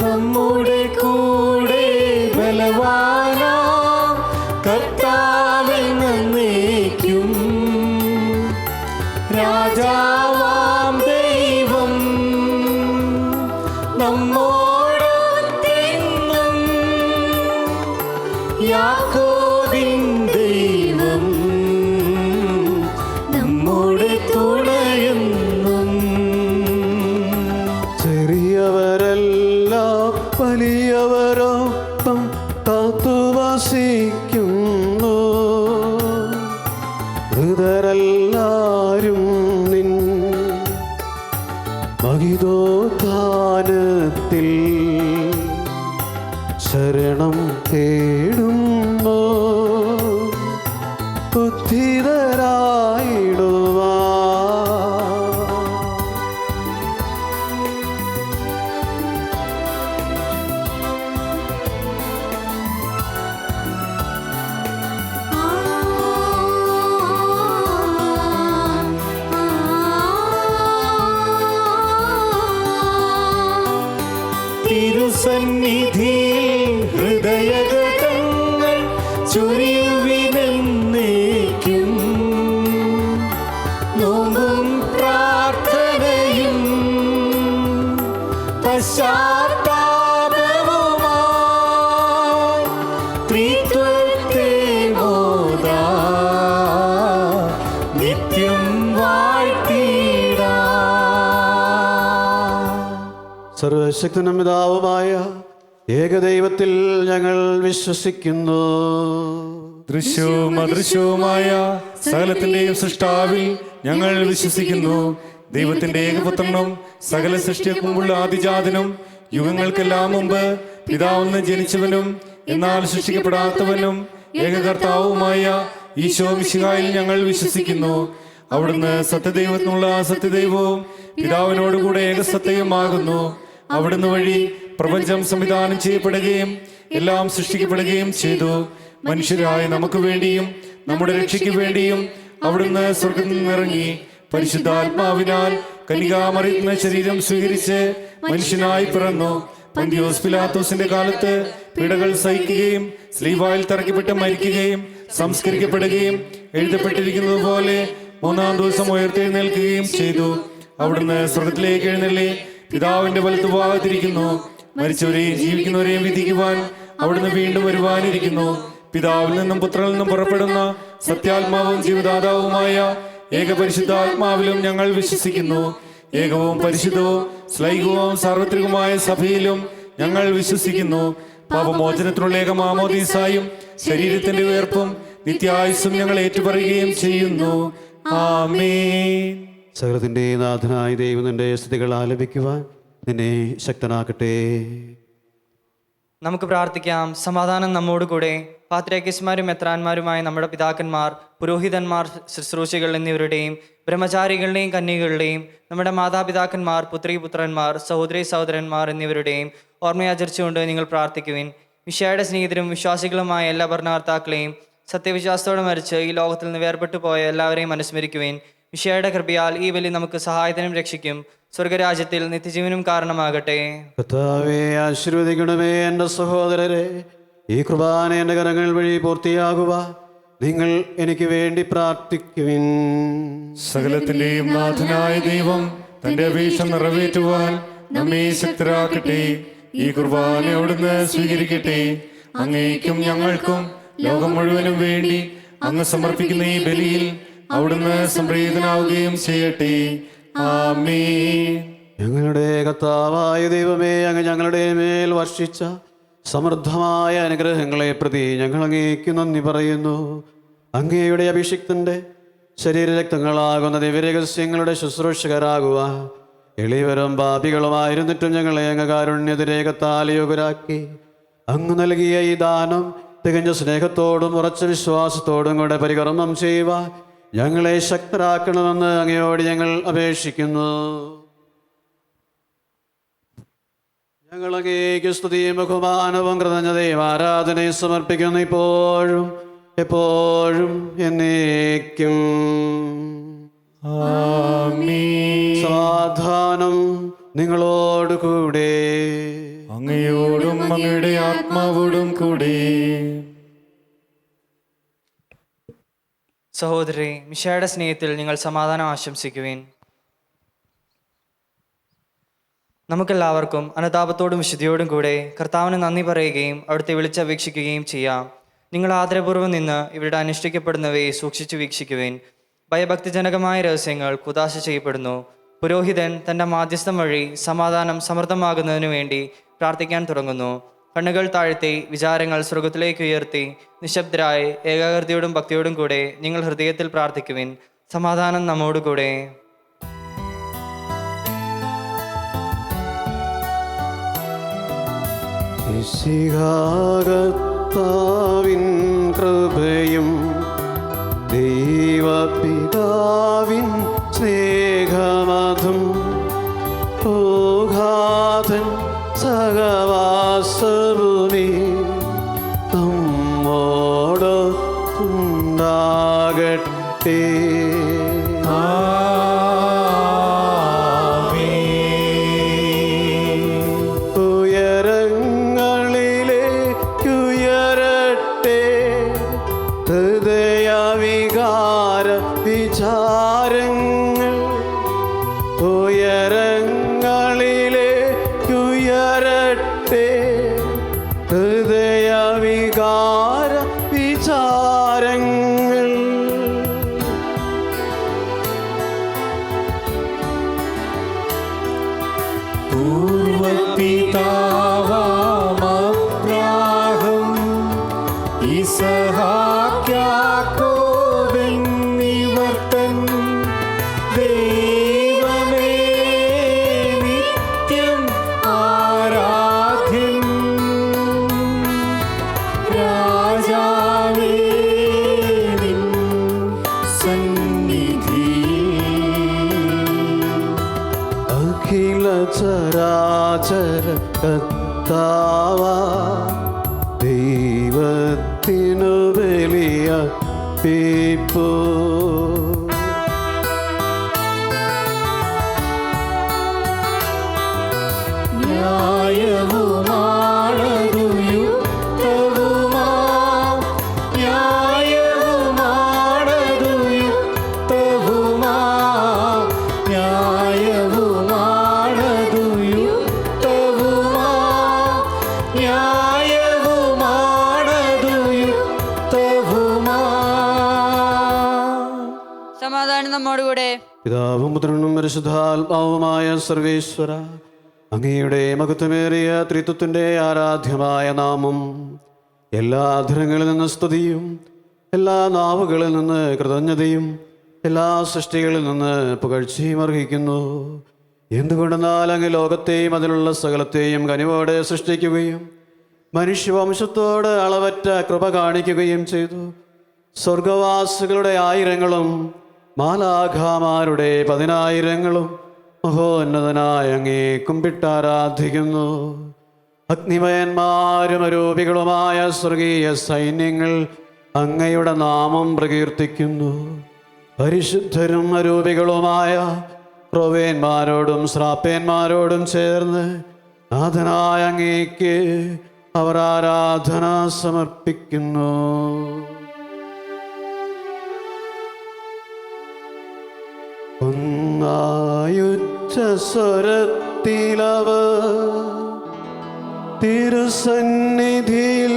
നമ്മുടെ കൂടെ ബലവാനാം കർത്താവെന്നേക്കും. രാജാവാം ദൈവം നമ്മോടൊത്തെന്നും. യാക്കോബിൻ ദൈവം നമ്മുടെ തുണയെന്നും. ചെറിയവരെല്ലാം വലിയവരൊപ്പം കാത്തുവസിക്കുന്നു. മൃതരെല്ലാരും നിൻ മഹിതോത്ഥാനത്തിൽ ശരണം തേടുന്നു. ബുദ്ധിതരായിടുവാ തിരുസന്നിധിയിൽ ഹൃദയഗതങ്ങൾ ചൊരിയുവിനെന്നേക്കും. നോമ്പും പ്രാർത്ഥനയും പശ്ചാത്താപവുമായി ത്രിത്വത്തെ മോദാ നിത്യം വാഴ്ത്തിടാം. സർവശക്തനും പിതാവുമായ ഏകദൈവത്തിൽ ഞങ്ങൾ വിശ്വസിക്കുന്നു. ദൃശ്യവും അദൃശ്യവുമായ സകലത്തിന്റെയും സൃഷ്ടാവിൽ ഞങ്ങൾ വിശ്വസിക്കുന്നു. ദൈവത്തിന്റെ ഏകപുത്രനും സകല സൃഷ്ടിക്കും മുമ്പുള്ള ആദിജാതനും യുഗങ്ങൾക്കെല്ലാം മുമ്പ് പിതാവെന്ന് ജനിച്ചവനും എന്നാൽ സൃഷ്ടിക്കപ്പെടാത്തവനും ഏകകർത്താവുമായ ഈശോ മിശിഹായിൽ ഞങ്ങൾ വിശ്വസിക്കുന്നു. അവിടുന്ന് സത്യദൈവത്തിനുള്ള സത്യദൈവവും പിതാവിനോടുകൂടെ ഏകസത്യവുമാകുന്നു. അവിടുന്ന് വഴി പ്രപഞ്ചം സംവിധാനം ചെയ്യപ്പെടുകയും എല്ലാം സൃഷ്ടിക്കപ്പെടുകയും ചെയ്തു. മനുഷ്യരായ നമുക്ക് വേണ്ടിയും നമ്മുടെ രക്ഷയ്ക്ക് വേണ്ടിയും അവിടുന്ന് സ്വർഗ്ഗത്തിൽ നിന്നിറങ്ങി പരിശുദ്ധാത്മാവിനാൽ കന്യകാമറിയത്തിന് ശരീരം സ്വീകരിച്ച് മനുഷ്യനായി പിറന്നു. പന്തിയോസ് പിലാത്തോസിന്റെ കാലത്ത് പീഡകൾ സഹിക്കുകയും സ്ലീവായിൽ തറയ്ക്കപ്പെട്ട് മരിക്കുകയും സംസ്കരിക്കപ്പെടുകയും എഴുതപ്പെട്ടിരിക്കുന്നത് പോലെ മൂന്നാം ദിവസം ഉയർത്തെഴുന്നേൽക്കുകയും ചെയ്തു. അവിടുന്ന് സ്വർഗ്ഗത്തിലേക്ക് എഴുന്നള്ളി പിതാവിന്റെ വലത്തുഭാഗത്തിരിക്കുന്നു. മരിച്ചവരെയും ജീവിക്കുന്നവരെയും വിധിക്കുവാൻ അവിടുന്ന് വീണ്ടും വരുവാനിരിക്കുന്നു. പിതാവിൽ നിന്നും പുത്രനിൽ നിന്നും പുറപ്പെടുന്ന സത്യാത്മാവും ജീവദാതാവുമായ ഏകപരിശുദ്ധാത്മാവിലും ഞങ്ങൾ വിശ്വസിക്കുന്നു. ഏകവും പരിശുദ്ധവും ശ്ലൈകവും സാർവത്രികവുമായ സഭയിലും ഞങ്ങൾ വിശ്വസിക്കുന്നു. പാപമോചനത്തിനുള്ള ഏക മാമോദീസായും ശരീരത്തിന്റെ ഉയർപ്പും നിത്യായുസ്സും ഞങ്ങൾ ഏറ്റുപറയുകയും ചെയ്യുന്നു. ആമേൻ. സകലത്തിൻ്റെ നാഥനായ ദൈവം നിന്റെ സ്തുതികൾ ആലപിക്കുവാൻ നിന്നെ ശക്തനാക്കട്ടെ. നമുക്ക് പ്രാർത്ഥിക്കാം. സമാധാനം നമ്മോട് കൂടെ. പാത്രിയാർക്കീസുമാരും മെത്രാന്മാരുമായ നമ്മുടെ പിതാക്കന്മാർ, പുരോഹിതന്മാർ, ശുശ്രൂഷികൾ എന്നിവരുടെയും ബ്രഹ്മചാരികളുടെയും കന്യകളുടെയും നമ്മുടെ മാതാപിതാക്കന്മാർ, പുത്രീപുത്രന്മാർ, സഹോദരി സഹോദരന്മാർ എന്നിവരുടെയും ഓർമ്മയാചരിച്ചുകൊണ്ട് നിങ്ങൾ പ്രാർത്ഥിക്കുവിൻ. മിശിഹായുടെ സ്നേഹിതരും വിശ്വാസികളുമായ എല്ലാ ഭരണകർത്താക്കളെയും സത്യവിശ്വാസത്തോടെ മരിച്ച് ഈ ലോകത്തിൽ നിന്ന് വേർപെട്ടു പോയ എല്ലാവരെയും അനുസ്മരിക്കുവിൻ. മിശിഹായുടെ കൃപയാൽ ഈ ബലി നമുക്ക് സഹായത്തിനും രക്ഷിക്കും സ്വർഗരാജ്യത്തിൽ നിത്യജീവനും കാരണമാകട്ടെ. കർത്താവേ, ആശീർവദിക്കണമേ എൻ്റെ സഹോദരരെ. ഈ കുർബാന എൻ്റെ കരങ്ങൾ വഴി പൂർത്തിയാകുക നിങ്ങൾ എനിക്ക് വേണ്ടി പ്രാർത്ഥിക്കുവിൻ. സകലത്തിന്റെയും നാഥനായ ദൈവം തന്റെ അപേക്ഷ നിറവേറ്റുവാൻ നമ്മെ ശക്തരാക്കട്ടെ. ഈ കുർബാന അവിടുന്ന് സ്വീകരിക്കട്ടെ. അങ്ങേക്കും ഞങ്ങൾക്കും ലോകം മുഴുവനും വേണ്ടി അങ്ങ് സമർപ്പിക്കുന്ന ഈ ബലിയിൽ അവിടുന്ന് സംപ്രീതനാവുകയും ചെയ്യട്ടെ. ആമേൻ. ഞങ്ങളുടെ കർത്താവായ ദൈവമേ, അങ്ങ് ഞങ്ങളുടെ മേൽ വർഷിച്ച സമൃദ്ധമായ അനുഗ്രഹങ്ങളെ പ്രതി ഞങ്ങൾ അങ്ങേക്ക് നന്ദി പറയുന്നു. അങ്ങയുടെ അഭിഷിക്തന്റെ ശരീരരക്തങ്ങളാകുന്ന ദിവ്യരഹസ്യങ്ങളുടെ ശുശ്രൂഷകരാകുവാൻ എളിയവരും പാപികളുമായിരുന്നിട്ടും ഞങ്ങളെ അങ്ങ് കാരുണ്യതിരേകത്താൽ യോഗ്യരാക്കി. അങ്ങ് നൽകിയ ഈ ദാനം തികഞ്ഞ സ്നേഹത്തോടും ഉറച്ച വിശ്വാസത്തോടും കൂടെ പരികർമ്മം ചെയ്യുവാൻ ഞങ്ങളെ ശക്തരാക്കണമെന്ന് അങ്ങയോട് ഞങ്ങൾ അപേക്ഷിക്കുന്നു. ഞങ്ങൾ അങ്ങേക്ക് സ്തുതിയും ബഹുമാനവും കൃതജ്ഞതയും ആരാധനയും സമർപ്പിക്കുന്നു, ഇപ്പോഴും എപ്പോഴും എന്നേക്കും. ആമേൻ. സമാധാനം നിങ്ങളോട് കൂടെ. അങ്ങയോടും അങ്ങയുടെ ആത്മാവോടും കൂടെ. സഹോദരി, മിശിഹായുടെ സ്നേഹത്തിൽ നിങ്ങൾ സമാധാനം ആശംസിക്കുവിൻ. നമുക്കെല്ലാവർക്കും അനുതാപത്തോടും വിശുദ്ധിയോടും കൂടെ കർത്താവിന് നന്ദി പറയുകയും അവിടുത്തെ വിളിച്ചപേക്ഷിക്കുകയും ചെയ്യാം. നിങ്ങൾ ആദരപൂർവ്വം നിന്ന് ഇവിടെ അനുഷ്ഠിക്കപ്പെടുന്നവയെ സൂക്ഷിച്ചു വീക്ഷിക്കുവിൻ. ഭയഭക്തിജനകമായ രഹസ്യങ്ങൾ കുദാശ ചെയ്യപ്പെടുന്നു. പുരോഹിതൻ തൻ്റെ മാധ്യസ്ഥം വഴി സമാധാനം സമൃദ്ധമാകുന്നതിനു വേണ്ടി പ്രാർത്ഥിക്കാൻ തുടങ്ങുന്നു. കണ്ണുകൾ താഴ്ത്തി വിചാരങ്ങൾ സ്വർഗത്തിലേക്ക് ഉയർത്തി നിശബ്ദരായി ഏകാഗ്രതയോടും ഭക്തിയോടും കൂടെ നിങ്ങൾ ഹൃദയത്തിൽ പ്രാർത്ഥിക്കുവിൻ. സമാധാനം നമ്മോടുകൂടെ. കർത്താവിൻ കൃപയും ദൈവപിതാവിൻ സ്നേഹമതും ഓഘാതൻ സഹവാസവുമേ നമ്മോടൊത്തുണ്ടാകട്ടെ. ഹൃദയവികാര വിചാരങ്ങൾ ഉയരങ്ങളിലേക്കുയരട്ടെ. ഹൃദയവികാര വിചാരങ്ങൾ പൂർവപിതാവാമബ്രാഹം യിസ്ഹാക്യാക്കോബെന്നിവർ തൻ ദൈവമേ നിത്യം ആരാധ്യൻ. രാജാവേ നിൻ സന്നിധിയിൽ അഖില ചരാചര കർത്താവാ ദൈവത്തിനു ബലിയർപ്പിപ്പൂ. ന്യായവുമാണതു യുക്തവുമാം, ന്യായവുമാണതു യുക്തവുമാം, ന്യായവുമാണതു യുക്തവുമാം, ന്യായവുമാണതു യുക്തവുമാം. സമാധാനം നമ്മോടുകൂടെ. പിതാവും പുത്രനും പരിശുദ്ധാത്മാവുമായ സർവേശ്വര, അങ്ങയുടെ മഹത്വമേറിയ ത്രിത്വത്തിൻ്റെ ആരാധ്യമായ നാമം എല്ലാ അധരങ്ങളിൽ നിന്ന് സ്തുതിയും എല്ലാ നാവുകളിൽ നിന്ന് കൃതജ്ഞതയും എല്ലാ സൃഷ്ടികളിൽ നിന്ന് പുകഴ്ചയും അർഹിക്കുന്നു. എന്തുകൊണ്ടെന്നാൽ അങ്ങ് ലോകത്തെയും അതിലുള്ള സകലത്തെയും കനിവോടെ സൃഷ്ടിക്കുകയും മനുഷ്യവംശത്തോട് അളവറ്റ കൃപ കാണിക്കുകയും ചെയ്തു. സ്വർഗവാസികളുടെ ആയിരങ്ങളും മാലാഖാമാരുടെ 10,000ങ്ങളും മഹോന്നതനായ അങ്ങേ കുമ്പിട്ടാരാധിക്കുന്നു. അഗ്നിമയന്മാരും അരൂപികളുമായ സ്വർഗീയ സൈന്യങ്ങൾ അങ്ങയുടെ നാമം പ്രകീർത്തിക്കുന്നു. പരിശുദ്ധരും അരൂപികളുമായ ക്രോവേന്മാരോടും ശ്രാപ്പേന്മാരോടും ചേർന്ന് നാഥനായ അങ്ങേക്ക് അവർ ആരാധന സമർപ്പിക്കുന്നു. ഒന്നായുച്ച സ്വരത്തിലവർ തിരുസന്നിധിയിൽ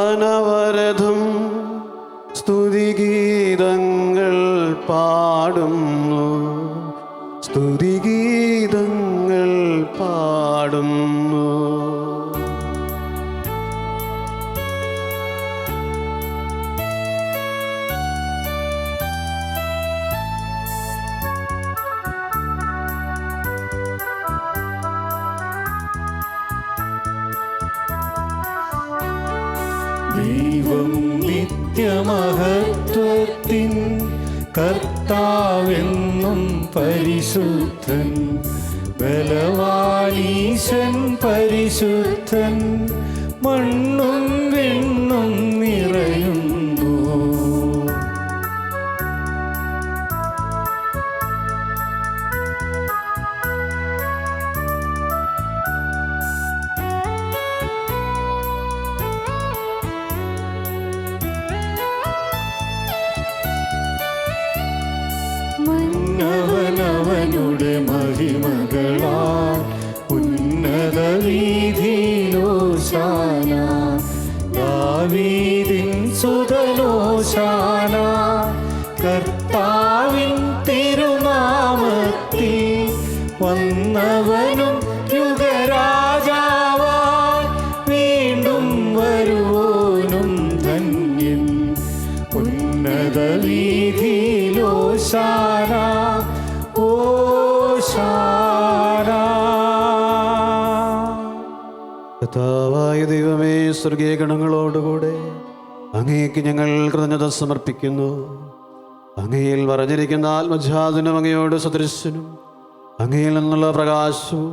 അനവരതം സ്തുതിഗീതങ്ങൾ പാടുന്നു, സ്തുതിഗീതങ്ങൾ പാടുന്നു. ദൈവം നിത്യമഹത്വത്തിൻ കർത്താവെന്നും പരിശുദ്ധൻ, ബലവാനീശൻ പരിശുദ്ധൻ, മണ്ണും വെണ്ണും നിറയുന്നു. മകളാൽ ഉന്നത വീതിയിലോശാന ദാവീദിൻ സുതനോശാന കർത്താവിൻ തിരുനാമത്തിൽ വന്നവനും യുഗരാജാവായി വീണ്ടും വരുവോനും ധന്യൻ ഉന്നത വീതിയിലോശാന ഓശാന. കർത്താവായ ദൈവമേ, സ്വർഗീയ ഗണങ്ങളോടുകൂടെ അങ്ങേക്ക് ഞങ്ങൾ കൃതജ്ഞത സമർപ്പിക്കുന്നു. അങ്ങയിൽ പറഞ്ഞിരിക്കുന്ന ആത്മജാതനും അങ്ങയോട് സദൃശനും അങ്ങയിൽ നിന്നുള്ള പ്രകാശവും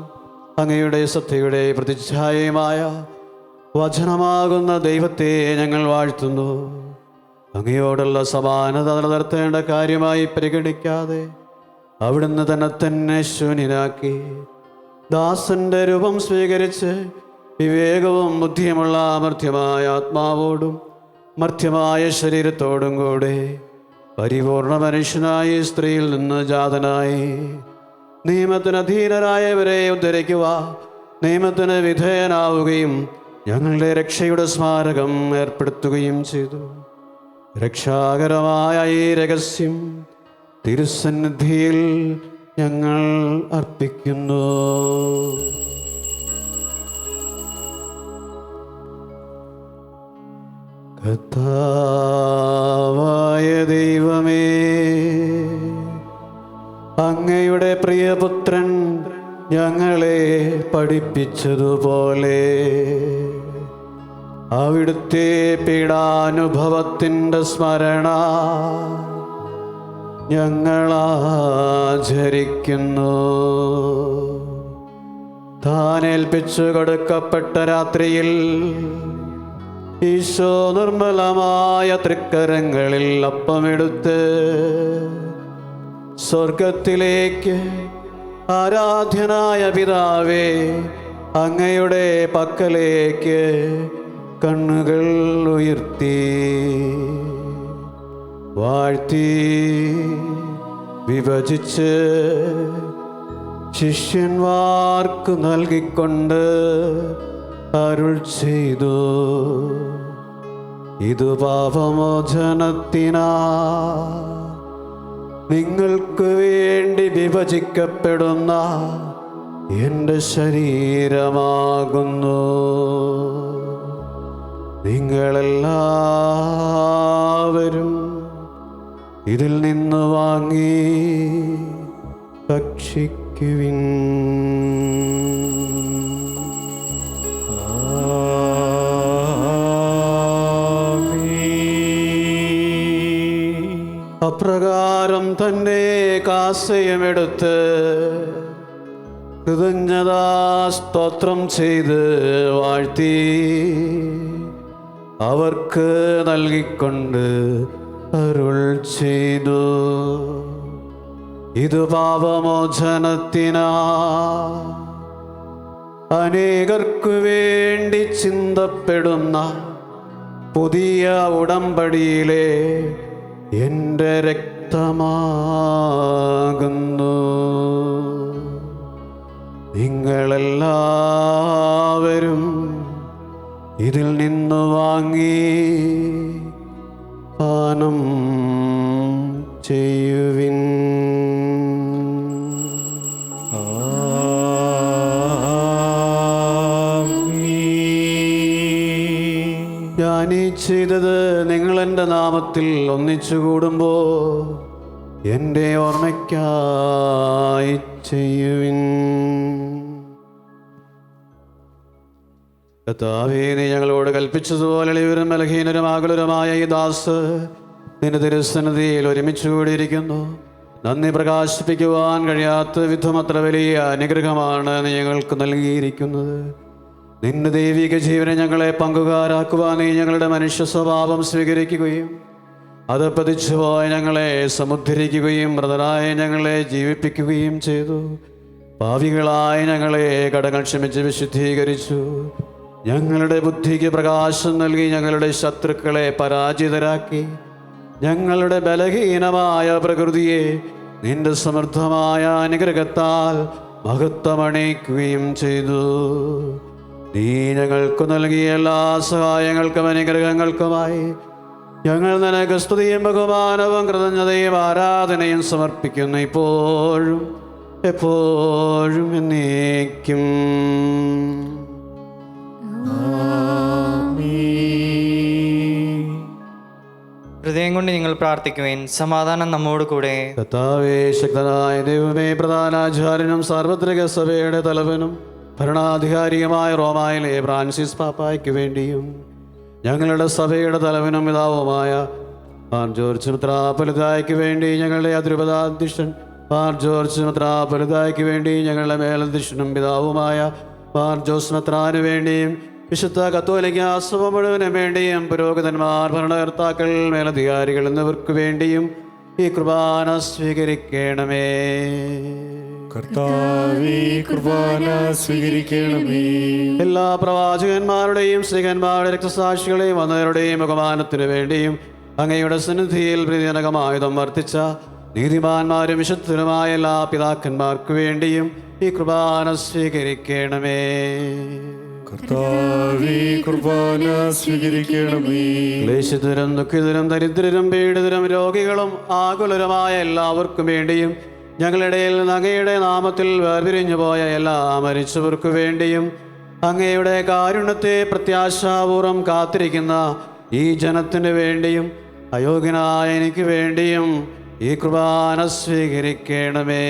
അങ്ങയുടെ സത്യയുടെ പ്രതിച്ഛായയുമായ വചനമാകുന്ന ദൈവത്തെ ഞങ്ങൾ വാഴ്ത്തുന്നു. അങ്ങയോടുള്ള സമാനത നിലനിർത്തേണ്ട കാര്യമായി പരിഗണിക്കാതെ അവിടുന്ന് തന്നെ ശൂന്യനാക്കി ദാസന്റെ രൂപം സ്വീകരിച്ച് വിവേകവും ബുദ്ധിയുമുള്ള മർത്യമായ ആത്മാവോടും മർത്യമായ ശരീരത്തോടും കൂടെ പരിപൂർണ മനുഷ്യനായി സ്ത്രീയിൽ നിന്ന് ജാതനായി നിയമത്തിന് അധീനരായവരെ ഉദ്ധരിക്കുക, നിയമത്തിന് വിധേയനാവുകയും ഞങ്ങളുടെ രക്ഷയുടെ സ്മാരകം ഏർപ്പെടുത്തുകയും ചെയ്തു. രക്ഷാകരമായ ഈ രഹസ്യം തിരുസന്നിധിയിൽ ഞങ്ങൾ അർപ്പിക്കുന്നു. കർത്താവായ ദൈവമേ, അങ്ങയുടെ പ്രിയപുത്രൻ ഞങ്ങളെ പഠിപ്പിച്ചതുപോലെ അവിടുത്തെ പീഡാനുഭവത്തിൻ്റെ സ്മരണ ഞങ്ങളാചരിക്കുന്നു. താനേൽപ്പിച്ചു കൊടുക്കപ്പെട്ട രാത്രിയിൽ ഈശോ നിർമ്മലമായ തൃക്കരങ്ങളിൽ അപ്പമെടുത്ത് സ്വർഗത്തിലേക്ക് ആരാധ്യനായ പിതാവേ അങ്ങയുടെ പക്കലേക്ക് കണ്ണുകൾ ഉയർത്തി വാഴ്ത്തി വിഭജിച്ച് ശിഷ്യന്മാർക്ക് നൽകിക്കൊണ്ട് അരുൾ ചെയ്തു, ഇത് പാപമോചനത്തിനാ നിങ്ങൾക്ക് വേണ്ടി വിഭജിക്കപ്പെടുന്ന എൻ്റെ ശരീരമാകുന്നു. നിങ്ങളെല്ലാവരും ഇതിൽ നിന്ന് വാങ്ങി ഭക്ഷിക്കുവിൻ. അപ്രകാരം തന്നെ കാസയുമെടുത്ത് കൃതജ്ഞതാ സ്തോത്രം ചെയ്ത് വാഴ്ത്തി അവർക്ക് നൽകിക്കൊണ്ട് അരുൾ ചെയ്തു, ഇത് പാപമോചനത്തിനാ അനേകർക്കു വേണ്ടി ചിന്തപ്പെടുന്ന പുതിയ ഉടമ്പടിയിലെ എൻ്റെ രക്തമാകുന്നു. നിങ്ങളെല്ലാവരും ഇതിൽ നിന്ന് വാങ്ങി പാനം ചെയ്യുവിൻ. ഞാനീ ചെയ്തത് നിങ്ങൾ എൻ്റെ നാമത്തിൽ ഒന്നിച്ചു കൂടുമ്പോൾ എൻ്റെ ഓർമ്മയ്ക്കായി ചെയ്യുവിൻ. കർത്താവേ, നീ ഞങ്ങളോട് കൽപ്പിച്ചതുപോലെ എളിയവരും ബലഹീനരും ആകുലരുമായ ഈ ദാസ് നിന്റെ തിരുസന്നിധിയിൽ ഒരുമിച്ച് കൂടിയിരിക്കുന്നു. നന്ദി പ്രകാശിപ്പിക്കുവാൻ കഴിയാത്ത വിധം അത്ര വലിയ അനുഗ്രഹമാണ് നീ ഞങ്ങൾക്ക് നൽകിയിരിക്കുന്നത്. നിന്റെ ദൈവിക ജീവനെ ഞങ്ങളെ പങ്കുകാരാക്കുവാൻ നീ ഞങ്ങളുടെ മനുഷ്യ സ്വഭാവം സ്വീകരിക്കുകയും അത് പതിച്ചുപോയ ഞങ്ങളെ സമുദ്ധരിക്കുകയും മൃതരായ ഞങ്ങളെ ജീവിപ്പിക്കുകയും ചെയ്തു. പാപികളായ ഞങ്ങളെ കടങ്ങൾ ക്ഷമിച്ച് വിശുദ്ധീകരിച്ചു. ഞങ്ങളുടെ ബുദ്ധിക്ക് പ്രകാശം നൽകി ഞങ്ങളുടെ ശത്രുക്കളെ പരാജിതരാക്കി. ഞങ്ങളുടെ ബലഹീനമായ പ്രകൃതിയെ നിന്റെ സമൃദ്ധമായ അനുഗ്രഹത്താൽ മഹത്വമണിക്കുകയും ചെയ്തു. നീ ഞങ്ങൾക്ക് നൽകിയ എല്ലാ സഹായങ്ങൾക്കും അനുഗ്രഹങ്ങൾക്കുമായി ഞങ്ങൾ നിനക്ക് സ്തുതിയും ബഹുമാനവും കൃതജ്ഞതയും ആരാധനയും സമർപ്പിക്കുന്നു, ഇപ്പോഴും എപ്പോഴും എന്നേക്കും. ഹൃദയം കൊണ്ട് നിങ്ങൾ പ്രാർത്ഥിക്കുവേൻ. സമാധാനം നമ്മോട് കൂടെ. കർത്താവേ, ശക്തനായ ദൈവമേ, പ്രധാനാചാര്യനും സാർവത്രിക സഭയുടെ തലവനും ഭരണാധികാരിയുമായ റോമായിലെ ഫ്രാൻസിസ് പാപ്പായ്ക്ക് വേണ്ടിയും ഞങ്ങളുടെ സഭയുടെ തലവനും പിതാവുമായ മാർ ജോർജ് മെത്രാപ്പൊലീത്തായ്ക്ക് വേണ്ടി ഞങ്ങളുടെ അതിരൂപതാധ്യക്ഷൻ മാർ ജോർജ് മെത്രാപ്പൊലീത്തായ്ക്ക് വേണ്ടി ഞങ്ങളുടെ മേലധ്യക്ഷനും പിതാവുമായ മാർ ജോസ് മെത്രാന് വേണ്ടിയും വിശുദ്ധ കത്തോലിക്ക സഭ മുഴുവനും വേണ്ടിയും പുരോഹിതന്മാർ, ഭരണകർത്താക്കൾ, മേലധികാരികൾ എന്നിവർക്ക് വേണ്ടിയും ഈ കുർബാന സ്വീകരിക്കണമേ. കർത്താവേ, കുർബാന സ്വീകരിക്കണമേ. എല്ലാ പ്രവാചകന്മാരുടെയും സ്ത്രീകന്മാരുടെ രക്തസാക്ഷികളെയും വന്നവരുടെയും ബഹുമാനത്തിനു വേണ്ടിയും അങ്ങയുടെ സന്നിധിയിൽ പ്രീതിജനകമായുധം വർത്തിച്ച നീതിമാന്മാരും വിശുദ്ധരുമായ എല്ലാ പിതാക്കന്മാർക്ക് വേണ്ടിയും ഈ കുർബാന സ്വീകരിക്കണമേ. കർത്താവേ, കുർബാന സ്വീകരിക്കണമേ. ക്ലേശിതരും ദുഃഖിതരും ദരിദ്രരും പീഡിതരും രോഗികളും ആകുലരുമായ എല്ലാവർക്കും വേണ്ടിയും ഞങ്ങളുടെ അങ്ങയുടെ നാമത്തിൽ വേർപിരിഞ്ഞു പോയ എല്ലാ മരിച്ചവർക്ക് വേണ്ടിയും അങ്ങയുടെ കാരുണ്യത്തെ പ്രത്യാശാപൂർവം കാത്തിരിക്കുന്ന ഈ ജനത്തിന് വേണ്ടിയും അയോഗ്യനായ എനിക്ക് വേണ്ടിയും ഈ കുർബാന സ്വീകരിക്കണമേ.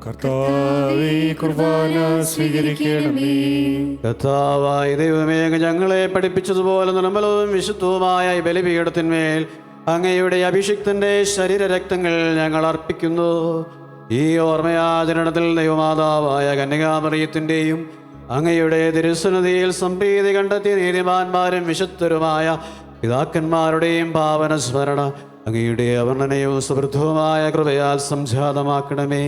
കർത്താവേ, കുർബാന സ്വീകരിക്കണമേ. കർത്താവായ ദൈവമേ, ഞങ്ങളെ പഠിപ്പിച്ചതുപോലെ നിർമ്മലവും വിശുദ്ധവുമായ ഈ ബലിപീഠത്തിന്മേൽ അങ്ങയുടെ അഭിഷിക്തന്റെ ശരീരരക്തങ്ങൾ ഞങ്ങൾ അർപ്പിക്കുന്നു. ഈ ഓർമ്മയാചരണത്തിൽ ദൈവമാതാവായ കന്യകാമറിയത്തിൻ്റെയും അങ്ങയുടെ തിരുസന്നിധിയിൽ സംപ്രീതി കണ്ടെത്തിയ നീതിമാന്മാരും വിശുദ്ധരുമായ പിതാക്കന്മാരുടെയും പാവന സ്മരണ അങ്ങയുടെ അവർണ്ണനയും സമൃദ്ധവുമായ കൃപയാൽ സംജാതമാക്കണമേ.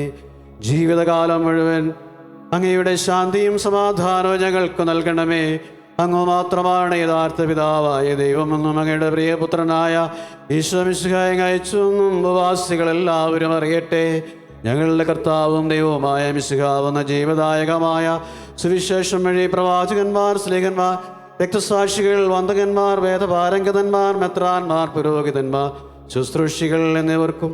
ജീവിതകാലം മുഴുവൻ അങ്ങയുടെ ശാന്തിയും സമാധാനവും ഞങ്ങൾക്ക് നൽകണമേ. അങ്ങ് മാത്രമാണ് യഥാർത്ഥ പിതാവായ ദൈവമെന്നും അങ്ങയുടെ പ്രിയപുത്രനായ ഈശോ മിശിഹായെ അയച്ചുവെന്നും ഉപവാസികളെല്ലാവരും അറിയട്ടെ. ഞങ്ങളുടെ കർത്താവും ദൈവവുമായ മിശിഹാവെന്ന ജീവദായകമായ സുവിശേഷം വഴി പ്രവാചകന്മാർ, സ്ലേഹന്മാർ, രക്തസാക്ഷികൾ, വന്ദകന്മാർ, വേദപാരംഗതന്മാർ, മെത്രാന്മാർ, പുരോഹിതന്മാർ, ശുശ്രൂഷികൾ എന്നിവർക്കും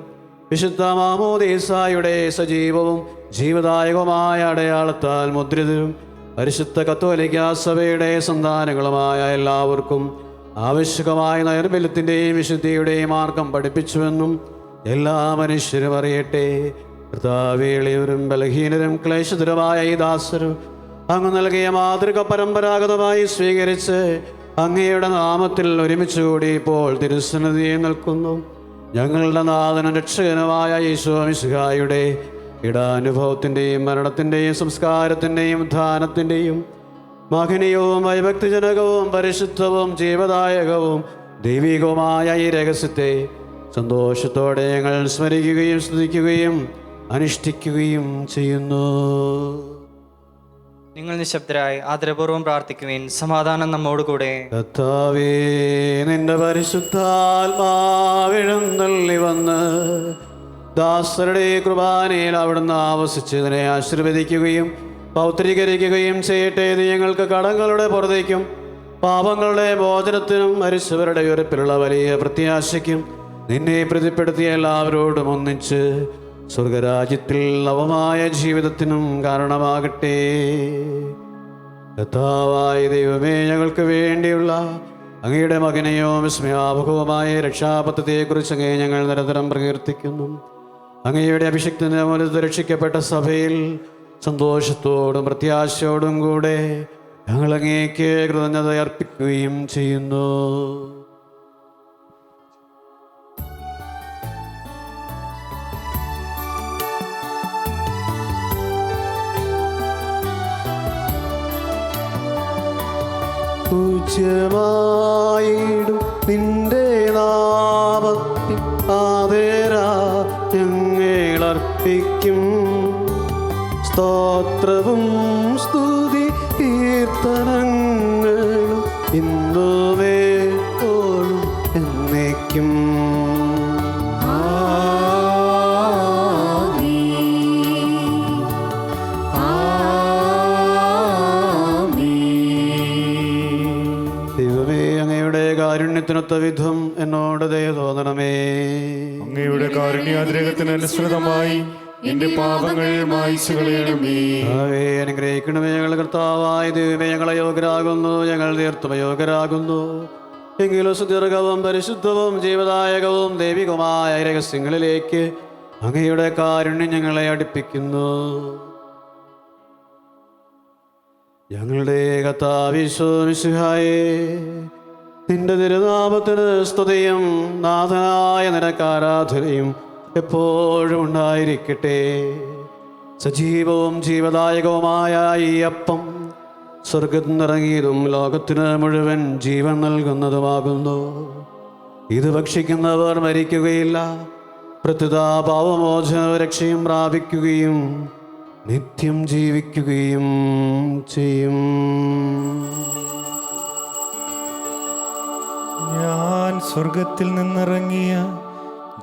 വിശുദ്ധ മാമോദീസായുടെ സജീവവും ജീവദായകവുമായ അടയാളത്താൽ മുദ്രിതരും പരിശുദ്ധ കത്തോലിക്ക സഭയുടെ സന്താനങ്ങളുമായ എല്ലാവർക്കും ആവശ്യകമായ നൈർമല്യത്തിൻ്റെയും വിശുദ്ധിയുടെയും മാർഗം പഠിപ്പിച്ചുവെന്നും എല്ലാ മനുഷ്യരും അറിയട്ടെ. കർത്താവേളിയവരും ബലഹീനരും ക്ലേശതരുമായ ഈ ദാസരും അങ്ങ് നൽകിയ മാതൃക പരമ്പരാഗതമായി സ്വീകരിച്ച് അങ്ങയുടെ നാമത്തിൽ ഒരുമിച്ച് കൂടി ഇപ്പോൾ തിരുസന്നിധിയിൽ നിൽക്കുന്നു. ഞങ്ങളുടെ നാഥനും രക്ഷകനുമായ ഈശോ മിശിഹായുടെ ഇടാനുഭവത്തിൻ്റെയും മരണത്തിൻ്റെയും സംസ്കാരത്തിൻ്റെയും ഉത്ഥാനത്തിൻ്റെയും മഹനീയവും ഭയഭക്തിജനകവും പരിശുദ്ധവും ജീവദായകവും ദൈവികവുമായ ഈ രഹസ്യത്തെ സന്തോഷത്തോടെ ഞങ്ങൾ സ്മരിക്കുകയും സ്തുതിക്കുകയും അനുഷ്ഠിക്കുകയും ചെയ്യുന്നു. നിങ്ങൾ നിശബ്ദരായി ആദരപൂർവ്വം പ്രാർത്ഥിക്കുവിൻ. സമാധാനം നമ്മോട് കൂടെ. കർത്താവേ, നിന്റെ പരിശുദ്ധാത്മാവെഴുന്നള്ളി വന്ന് ദാസരുടെ കുർബാനയിൽ അവിടുന്ന് ആവസിച്ചതിനെ ആശീർവദിക്കുകയും പൗത്രീകരിക്കുകയും ചെയ്യട്ടെ. നീ ഞങ്ങൾക്ക് കടങ്ങളുടെ പുറത്തേക്കും പാപങ്ങളുടെ മോചനത്തിനും മരിച്ചവരുടെ ഉയർപ്പിലുള്ള വലിയ പ്രത്യാശയ്ക്കും നിന്നെ പ്രതിപ്പെടുത്തിയ എല്ലാവരോടും ഒന്നിച്ച് സ്വർഗരാജ്യത്തിൽ നവമായ ജീവിതത്തിനും കാരണമാകട്ടെ. കർത്താവായ ദൈവമേ, ഞങ്ങൾക്ക് വേണ്ടിയുള്ള അങ്ങയുടെ മകനെയോ വിസ്മയാപകവുമായ രക്ഷാപദ്ധതിയെക്കുറിച്ച് അങ്ങേ ഞങ്ങൾ നിരന്തരം പ്രകീർത്തിക്കുന്നു. അങ്ങയുടെ അഭിഷിക്തന്റെ മൂലത്തിൽ രക്ഷിക്കപ്പെട്ട സഭയിൽ സന്തോഷത്തോടും പ്രത്യാശയോടും കൂടെ ഞങ്ങൾ അങ്ങേക്ക് കൃതജ്ഞത അർപ്പിക്കുകയും ചെയ്യുന്നു. പൂജ്യമായിടും നിന്റെ നാമത്തിൽ ആദരാ ഞങ്ങളർപ്പിക്കും. സ്തോത്രവും സ്തുതി കീർത്തനങ്ങളും ഇന്നുവേപ്പോഴും എന്നേക്കും. കാരുണ്യത്തിനൊത്ത വിധം എന്നോട് ദയ തോന്നണമേ. അങ്ങയുടെ കാരുണ്യാതിരേകത്തിന് അനുസൃതമായി എന്റെ പാപങ്ങൾ മായ്ച്ചു കളയണമേ. അനുഗ്രഹിക്കണമേ. ഞങ്ങൾ കർത്താവായ ദൈവമേ, ഞങ്ങൾ അയോഗ്യരാകുന്നു, ഞങ്ങൾ തീർത്തും അയോഗ്യരാകുന്നു. എങ്കിലും സുദീർഘവും പരിശുദ്ധവും ജീവദായകവും ദൈവികവുമായ രഹസ്യങ്ങളിലേക്ക് അങ്ങയുടെ കാരുണ്യം ഞങ്ങളെ അടുപ്പിക്കുന്നു. ഞങ്ങളുടെ കർത്താവിശ്വമിശിഹായേ, നിന്റെ തിരുനാമത്തിന് സ്തുതിയും നാഥനായ നിനക്കാരാധനയും എപ്പോഴും ഉണ്ടായിരിക്കട്ടെ. സജീവവും ജീവദായകവുമായ ഈ അപ്പം സ്വർഗത്തിൽ നിന്നിറങ്ങിയതും ലോകത്തിന് മുഴുവൻ ജീവൻ നൽകുന്നതുമാകുന്നു. ഇത് ഭക്ഷിക്കുന്നവർ മരിക്കുകയില്ല, പ്രത്യുത പാപമോചന രക്ഷയും പ്രാപിക്കുകയും നിത്യം ജീവിക്കുകയും ചെയ്യും. ഞാൻ സ്വർഗത്തിൽ നിന്നിറങ്ങിയ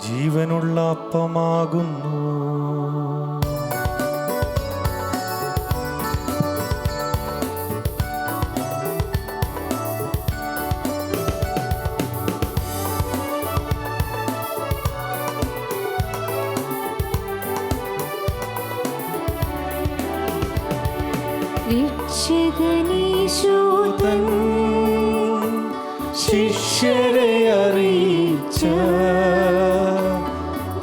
ജീവനുള്ള അപ്പമാകുന്നു. രക്ഷകനീശോതൻ ശിഷ്യരെ അറിയിച്ച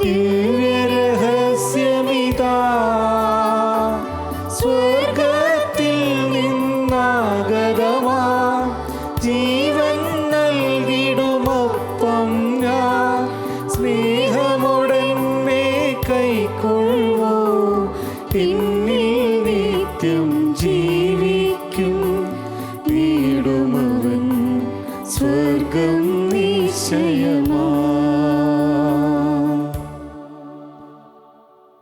ദിവ്യരഹസ്യമിതാ, സ്വർഗത്തിൽ നിന്നാഗതമാ ജീവൻ നൽകിടുമപ്പം ഞാൻ സ്നേഹമുടനെ കൈക്കൊള്ളുവോ, എന്നിൽ നിത്യം ജീവിക്കും നേടുമവൻ സ്വർഗം നിശ്ചയമാ.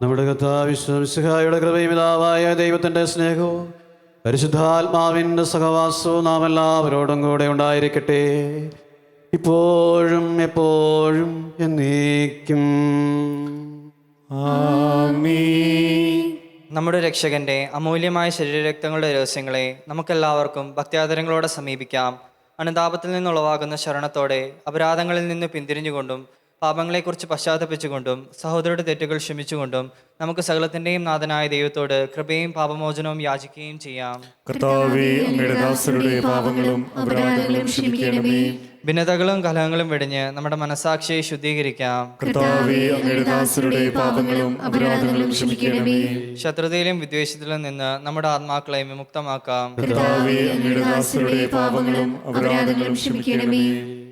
നമ്മുടെ കർത്താവിശ്വമിശിഹായുടെ കൃപയും പിതാവായ ദൈവത്തിൻ്റെ സ്നേഹവും പരിശുദ്ധാത്മാവിൻ്റെ സഹവാസവും നാം എല്ലാവരോടും കൂടെ ഉണ്ടായിരിക്കട്ടെ, ഇപ്പോഴും എപ്പോഴും എന്നേക്കും. ആമീൻ. നമ്മുടെ രക്ഷകന്റെ അമൂല്യമായ ശരീരരക്തങ്ങളുടെ രഹസ്യങ്ങളെ നമുക്കെല്ലാവർക്കും ഭക്ത്യാദരങ്ങളോടെ സമീപിക്കാം. അനുതാപത്തിൽ നിന്നുളവാകുന്ന ശരണത്തോടെ അപരാധങ്ങളിൽ നിന്ന് പിന്തിരിഞ്ഞുകൊണ്ടും പാപങ്ങളെക്കുറിച്ച് പശ്ചാത്തപിച്ചുകൊണ്ടും സഹോദരരുടെ തെറ്റുകൾ ക്ഷമിച്ചുകൊണ്ടും നമുക്ക് സകലത്തിൻ്റെയും നാഥനായ ദൈവത്തോട് കൃപയും പാപമോചനവും യാചിക്കുകയും ചെയ്യാം. കർത്താവേ, അങ്ങയുടെ ദാസരുടെ പാപങ്ങളും അപരാധങ്ങളും ക്ഷമിക്കണമേ. ഭിന്നതകളും കലഹങ്ങളും വെടിഞ്ഞ് നമ്മുടെ മനസാക്ഷിയെ ശുദ്ധീകരിക്കാം. കർത്താവേ, അങ്ങയുടെ ദാസരുടെ പാപങ്ങളും അപരാധങ്ങളും ക്ഷമിക്കണമേ. ശത്രുതയിലും വിദ്വേഷത്തിലും നിന്ന് നമ്മുടെ ആത്മാക്കളെ വിമുക്തമാക്കാം. കർത്താവേ, അങ്ങയുടെ ദാസരുടെ പാപങ്ങളും അപരാധങ്ങളും ക്ഷമിക്കണമേ.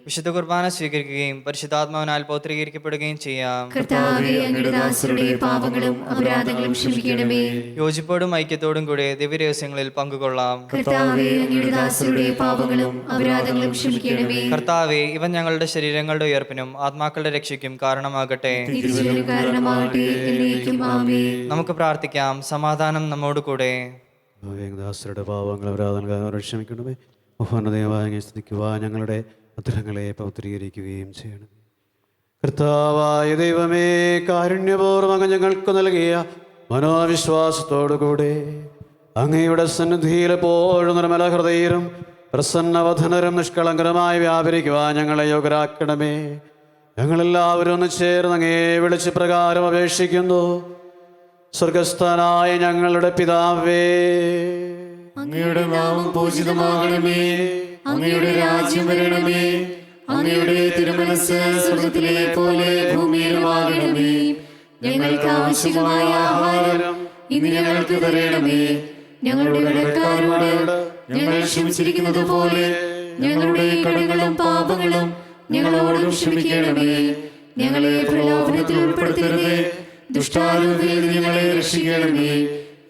വിശുദ്ധ കുർബാന സ്വീകരിക്കുകയും പരിശുദ്ധാത്മാവിനാൽ പൗത്രീകരിക്കപ്പെടുകയും ചെയ്യാം. കർത്താവേ, അങ്ങയുടെ ദാസരുടെ പാപങ്ങളും അപരാധങ്ങളും ക്ഷമിക്കണമേ. യോജിപ്പോടും ഐക്യത്തോടും കൂടെ ദിവ്യരഹസ്യങ്ങളിൽ പങ്കുകൊള്ളാം. കർത്താവേ, അങ്ങയുടെ ദാസരുടെ പാപങ്ങളും അപരാധങ്ങളും ക്ഷമിക്കണമേ. കർത്താവേ, ഇവൻ ഞങ്ങളുടെ ശരീരങ്ങളുടെ ഉയർപ്പിനും ആത്മാക്കളുടെ രക്ഷയ്ക്കും കാരണമാകട്ടെ. തിരുവചനം കാരണമാകട്ടെ. എന്നേക്കും ആമേൻ. നമുക്ക് പ്രാർത്ഥിക്കാം. സമാധാനം നമ്മോട് കൂടെ. ദാസരുടെ പാവങ്ങൾ അപരാധങ്ങൾ ക്ഷമിക്കണമേ. മഹോന്നതമായ സ്തുതിക്കുവാൻ ഞങ്ങളുടെ അധരങ്ങളെ പൗത്രീകരിക്കുകയും ചെയ്യണം. കർത്താവായ ദൈവമേ, കാരുണ്യപൂർവ്വം ഞങ്ങൾക്ക് നൽകിയ മനോവിശ്വാസത്തോടുകൂടെ അങ്ങയുടെ സന്നിധിയിൽ എപ്പോഴും നിർമ്മല ഹൃദയരും പ്രസന്നവധനരും നിഷ്കളങ്കരമായി വ്യാപരിക്കുവാൻ ഞങ്ങളെ യോഗ്യരാക്കണമേ. ഞങ്ങളെല്ലാവരും ഒന്ന് ചേർന്ന് അങ്ങേ വിളിച്ച് പ്രകാരം അപേക്ഷിക്കുന്നു. സ്വർഗസ്ഥനായ ഞങ്ങളുടെ പിതാവേ, അങ്ങയുടെ നാമം പൂജിതമാകണമേ. അങ്ങയുടെ രാജ്യം വരണമേ. അങ്ങയുടെ തിരുമനസ്സ് സ്വർഗത്തിലെ പോലെ ഭൂമിയിലുമാകണമേ. ഞങ്ങൾക്ക് ആവശ്യമായ ആഹാരം ഇന്ന് ഞങ്ങൾക്ക് തരണമേ. ഞങ്ങളുടെ കടക്കാരോട് ഞങ്ങൾ ക്ഷമിച്ചിരിക്കുന്നത് പോലെ ഞങ്ങളുടെ കടങ്ങളും പാപങ്ങളും ഞങ്ങളോടും ക്ഷമിക്കണമേ. ഞങ്ങളെ പ്രലോഭനത്തിൽ ഉൾപ്പെടുത്തരുതേ, ദുഷ്ടാരൂപിയിൽ ഞങ്ങളെ രക്ഷിക്കണമേ.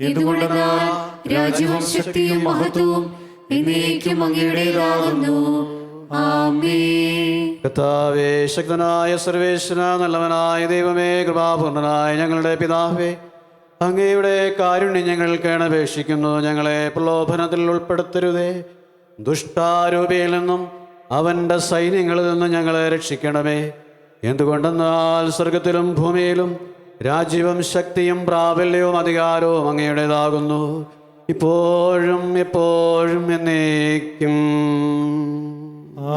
എന്തുകൊണ്ടെന്നാൽ രാജ്യവും ശക്തിയും മഹത്വവും എന്നേക്കും അങ്ങയുടേതാകുന്നു. ആമേൻ. കർത്താവേ, ശക്തനായ സർവേശ്വര, നല്ലവനായ ദൈവമേ, കൃപാപൂർണനായ ഞങ്ങളുടെ പിതാവേ, അങ്ങയുടെ കാരുണ്യം ഞങ്ങൾക്ക് അപേക്ഷിക്കുന്നു. ഞങ്ങളെ പ്രലോഭനത്തിൽ ഉൾപ്പെടുത്തരുതേ, ദുഷ്ടാരൂപിയിൽ നിന്നും അവൻ്റെ സൈന്യങ്ങളിൽ നിന്നും ഞങ്ങളെ രക്ഷിക്കണമേ. എന്തുകൊണ്ടെന്നാൽ സ്വർഗത്തിലും ഭൂമിയിലും രാജ്യവും ശക്തിയും പ്രാബല്യവും അധികാരവും അങ്ങയുടേതാകുന്നു, ഇപ്പോഴും എപ്പോഴും എന്നേക്കും.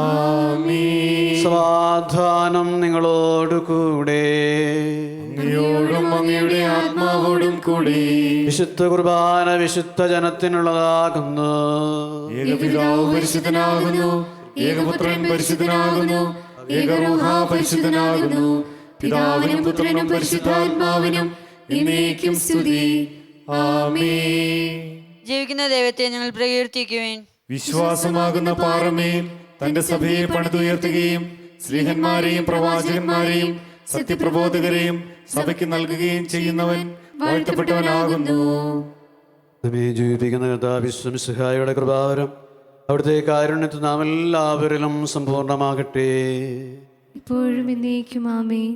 ആമീൻ. സമാധാനം നിങ്ങളോട് കൂടെ. അങ്ങയോടും അങ്ങയുടെ ആത്മാവോടും കൂടി. വിശുദ്ധ കുർബാന വിശുദ്ധ ജനത്തിനുള്ളതാകുന്നു. ഏകപിതാവ് പരിശുദ്ധനാകുന്നു, ഏകപുത്രൻ പരിശുദ്ധനാകുന്നു, ഏകരൂഹ പരിശുദ്ധനാകുന്നു. പിതാവിനും പുത്രനും പരിശുദ്ധാത്മാവിനും എന്നേക്കും സ്തുതി. ആമേൻ. ജീവിക്കുന്ന ദൈവത്തെ ഞങ്ങൾ പ്രകീർത്തിക്കുവേൻ. വിശ്വാസമാകുന്ന പാറമേൽ തന്റെ സഭയെ പണിതുയർത്തുകയും സ്ലീഹന്മാരെയും പ്രവാചകന്മാരെയും സത്യപ്രബോധകരെയും സഭയ്ക്ക് നൽകുകയും ചെയ്യുന്നവൻ വാഴ്ത്തപ്പെട്ടവനാകുന്നു. നമ്മെ ജീവിപ്പിക്കുന്ന കർത്താവിശ്വമിശിഹായുടെ കൃപാവരം അവിടുത്തെ കാരുണ്യത്തിൽ നാം എല്ലാവരിലും സമ്പൂർണ്ണമാകട്ടെ. ഇപ്പോഴും എന്നേക്കും ആമേൻ.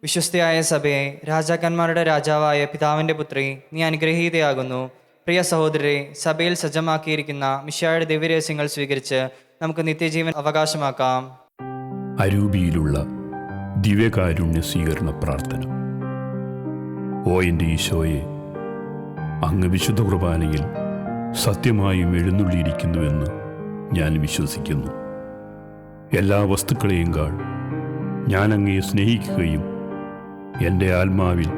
വിശ്വസ്തയായ സഭയെ, രാജാക്കന്മാരുടെ രാജാവായ പിതാവിൻ്റെ പുത്രി, നീ അനുഗ്രഹീതയാകുന്നു. പ്രിയ സഹോദരരെ, സഭയിൽ സജ്ജമാക്കിയിരിക്കുന്ന മിശിഹായുടെ ദിവ്യരഹസ്യങ്ങൾ സ്വീകരിച്ച് നമുക്ക് നിത്യജീവൻ അവകാശമാക്കാം. അരൂപിയിലുള്ള ദിവ്യകാരുണ്യ സ്വീകരണ പ്രാർത്ഥന. ഓ എൻ്റെ ഈശോയെ, അങ്ങ് വിശുദ്ധ കുർബാനയിൽ സത്യമായും എഴുന്നള്ളിയിരിക്കുന്നുവെന്ന് ഞാൻ വിശ്വസിക്കുന്നു. എല്ലാ വസ്തുക്കളെയും കാൾ ഞാൻ അങ്ങയെ സ്നേഹിക്കുകയും എൻ്റെ ആത്മാവിൽ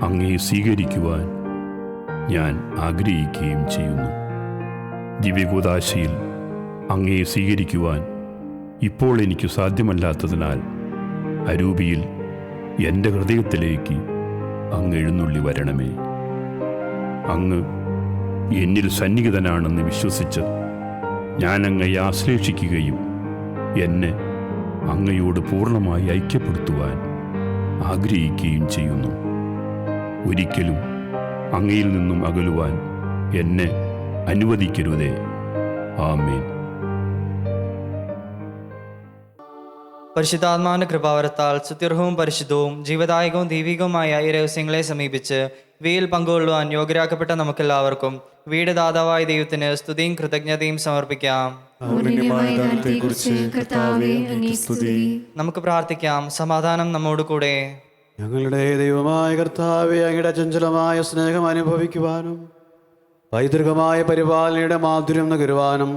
അങ്ങയെ സ്വീകരിക്കുവാൻ ഞാൻ ആഗ്രഹിക്കുകയും ചെയ്യുന്നു. ദിവ്യകൂദാശയിൽ അങ്ങയെ സ്വീകരിക്കുവാൻ ഇപ്പോൾ എനിക്ക് സാധ്യമല്ലാത്തതിനാൽ അരൂപിയിൽ എൻ്റെ ഹൃദയത്തിലേക്ക് അങ്ങ് എഴുന്നള്ളി വരണമേ. അങ്ങ് എന്നിൽ സന്നിഹിതനാണെന്ന് വിശ്വസിച്ച് ഞാൻ അങ്ങയെ ആശ്ലേഷിക്കുകയും എന്നെ അങ്ങയോട് പൂർണ്ണമായി ഐക്യപ്പെടുത്തുവാൻ ആഗ്രഹിക്കുകയും ചെയ്യുന്നു. ഒരിക്കലും അങ്ങയിൽ നിന്നും അകലുവാൻ എന്നെ അനുവദിക്കരുതേ. ആമേൻ. പരിശുദ്ധാത്മാവിന്റെ കൃപാവരത്താൽ സുത്യർഹവും പരിശുദ്ധവും ജീവദായകവും ദൈവികവുമായ ഈ രഹസ്യങ്ങളെ സമീപിച്ച് ഇവയിൽ പങ്കുകൊള്ളുവാൻ യോഗ്യരാക്കപ്പെട്ട നമുക്കെല്ലാവർക്കും വീട് ദാതാവായ ദൈവത്തിന് സ്തുതിയും കൃതജ്ഞതയും സമർപ്പിക്കാം. നമുക്ക് പ്രാർത്ഥിക്കാം. സമാധാനം നമ്മോട് കൂടെ. ഞങ്ങളുടെ ദൈവമായ കർത്താവേ, അങ്ങയുടെ അചഞ്ചലമായ സ്നേഹം അനുഭവിക്കുവാനും പൈതൃകമായ പരിപാലനയുടെ മാധുര്യം നുകരുവാനും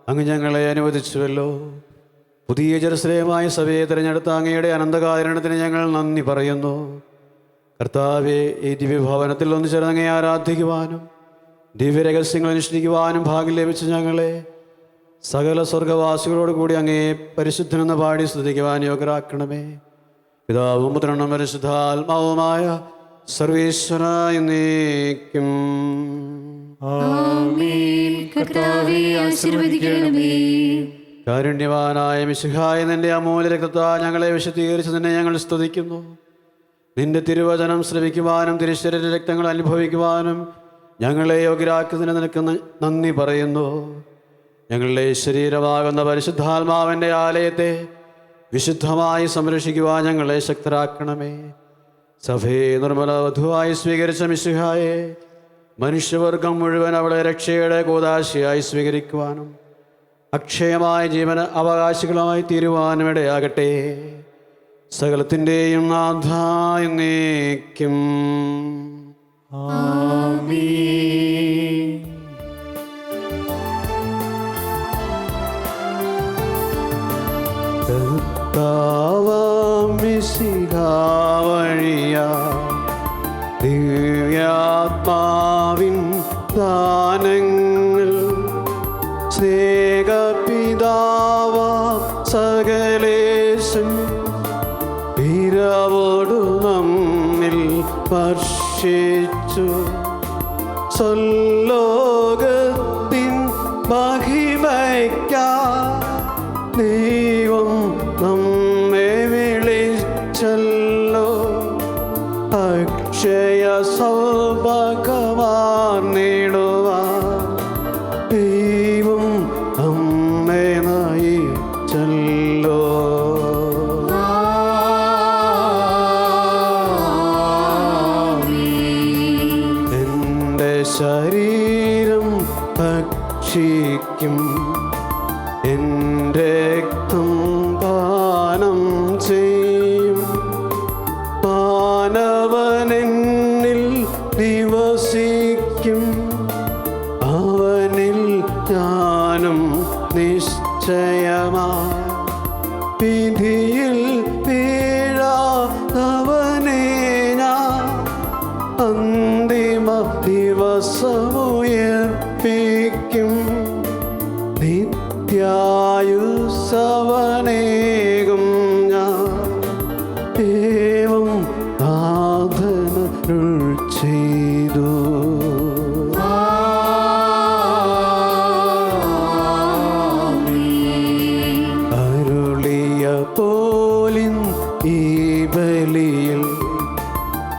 അങ്ങ് ഞങ്ങളെ അനുവദിച്ചുവല്ലോ. പുതിയ ജെറുസലേമായ സഭയെ തിരഞ്ഞെടുത്ത അങ്ങയുടെ അനന്തകാരുണ്യത്തിന് ഞങ്ങൾ നന്ദി പറയുന്നു. കർത്താവെ, ഈ ദിവ്യഭവനത്തിൽ ഒന്ന് ചേർന്ന് അങ്ങയെ ആരാധിക്കുവാനും ദിവ്യരഹസ്യങ്ങൾ അനുഷ്ഠിക്കുവാനും ഭാഗ്യം ലഭിച്ച ഞങ്ങളെ സകല സ്വർഗവാസികളോട് കൂടി അങ്ങയെ പരിശുദ്ധനെന്ന് പാടി സ്തുതിക്കുവാൻ യോഗ്യരാക്കണമേ. പിതാവും പുത്രനും പരിശുദ്ധാത്മാവുമായ സർവേശ്വരായ എന്നേക്കും. ആമേൻ. കർത്താവേ, ആശീർവദിക്കണമേ. കാരുണ്യവാനായ മിശിഹായ നിന്റെ അമൂല്യ രക്തത്താൽ ഞങ്ങളെ വിശദീകരിച്ച് നിന്നെ ഞങ്ങൾ സ്തുതിക്കുന്നു. നിന്റെ തിരുവചനം ശ്രവിക്കുവാനും തിരുശരീര രക്തങ്ങൾ അനുഭവിക്കുവാനും ഞങ്ങളെ യോഗ്യരാക്കുന്നതിന് നിനക്ക് നന്ദി പറയുന്നു. ഞങ്ങളുടെ ശരീരമാകുന്ന പരിശുദ്ധാത്മാവിൻ്റെ ആലയത്തെ വിശുദ്ധമായി സംരക്ഷിക്കുവാൻ ഞങ്ങളെ ശക്തരാക്കണമേ. സഭയെ നിർമ്മല വധുവായി സ്വീകരിച്ച മിശിഹായെ മനുഷ്യവർഗം മുഴുവൻ അവളെ രക്ഷയുടെ കൂദാശയായി സ്വീകരിക്കുവാനും അക്ഷയമായ ജീവന അവകാശികളുമായി തീരുവാനും ഇടയാകട്ടെ. സകലത്തിൻ്റെയും നാഥായ എന്നേക്കും. ആമേൻ. കർത്താവാം മിശിഹാ വഴിയാ ദിവ്യാത്മാവിൻ ദാനങ്ങൾ സ്നേഹപിതാവാ സകലേശൻ ഇരവോടു നമ്മിൽ വർഷിച്ചു. സ്വലോകത്തിൻ മഹിമയ്ക്കാ ദൈവം നമ്മെ വിളിച്ചല്ലോ. അക്ഷയ സൗഭാഗ്യമാർന്നിടുവാൻ ദൈവം നമ്മെ നയിച്ചല്ലോ. എൻ്റെ ശരീരം ഭക്ഷിക്കും, എൻ്റെ രക്തം പാനം ചെയ്യും. മാനവനെന്നിൽ നിവസിക്കും, അവനിൽ ഞാനും നിശ്ചയമായി വിധിയിൽ വീഴാതവനെ ഞാൻ അന്തിമ ദിവസമുയർപ്പിക്കും. നിത്യായുസവനേകും ഞാൻ ഏവം നാഥനരുൾ ചെയ്തു. അരുളിയ പോലിൻ ഈ ബലിയിൽ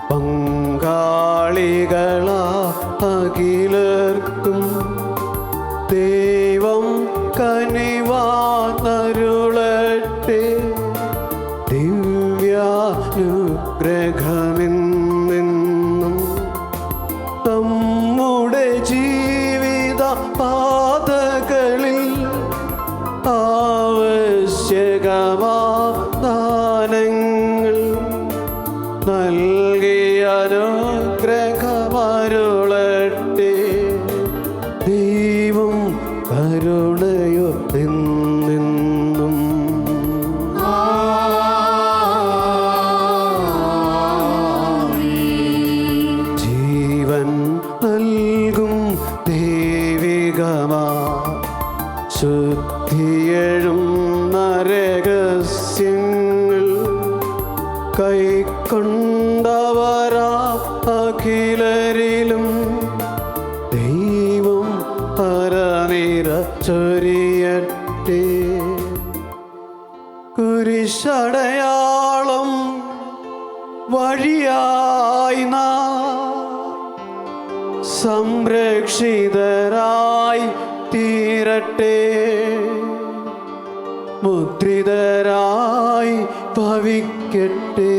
പങ്കാളികളാ അഖിലർക്കും ദൈവം കനിവാനരുളട്ടെ. ദിവ്യാനുഗ്രഹമെന്നും നമ്മുടെ ജീവിത പാതകളിൽ ആവശ്യകമാനങ്ങൾ നൽകിയ അനുഗ്രഹമരുളട്ടെ. ദൈവം കരുണയോ എന്നെന്നും. ജീവൻ നൽകും ദൈവികമാ ശുദ്ധിയഴും രഹസ്യങ്ങൾ കൈക്കൊണ്ടവരാ അഖിലരിലും ദൈവം പരനിര ചൊരിയട്ടെ. കുരിശടയാളം വഴിയായി നാം സംരക്ഷിതരായി തീരട്ടെ. മുദ്രിതരായി ഭവിക്കട്ടെ.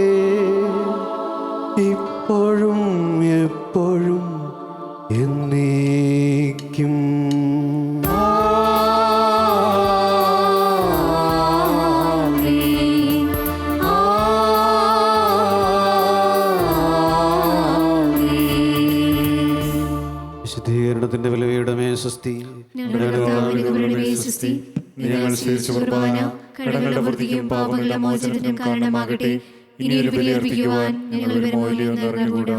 ഇപ്പോഴും എപ്പോഴും എന്നേക്കും. വിശുദ്ധീകരണത്തിന്റെ വിലവയുടെ സ്വസ്തി. ഞങ്ങൾ സ്വീകരിച്ച കുർബാന കടങ്ങളുടെ വൃത്തിക്കും പാപങ്ങളുടെ മോചനത്തിനും കാരണമാകട്ടെ. ഇനി ഒരു ബലിയർപ്പിക്കുവാൻ ഞങ്ങൾ വരുമോ ഇല്ലയോ എന്ന് അറിഞ്ഞുകൂടാ.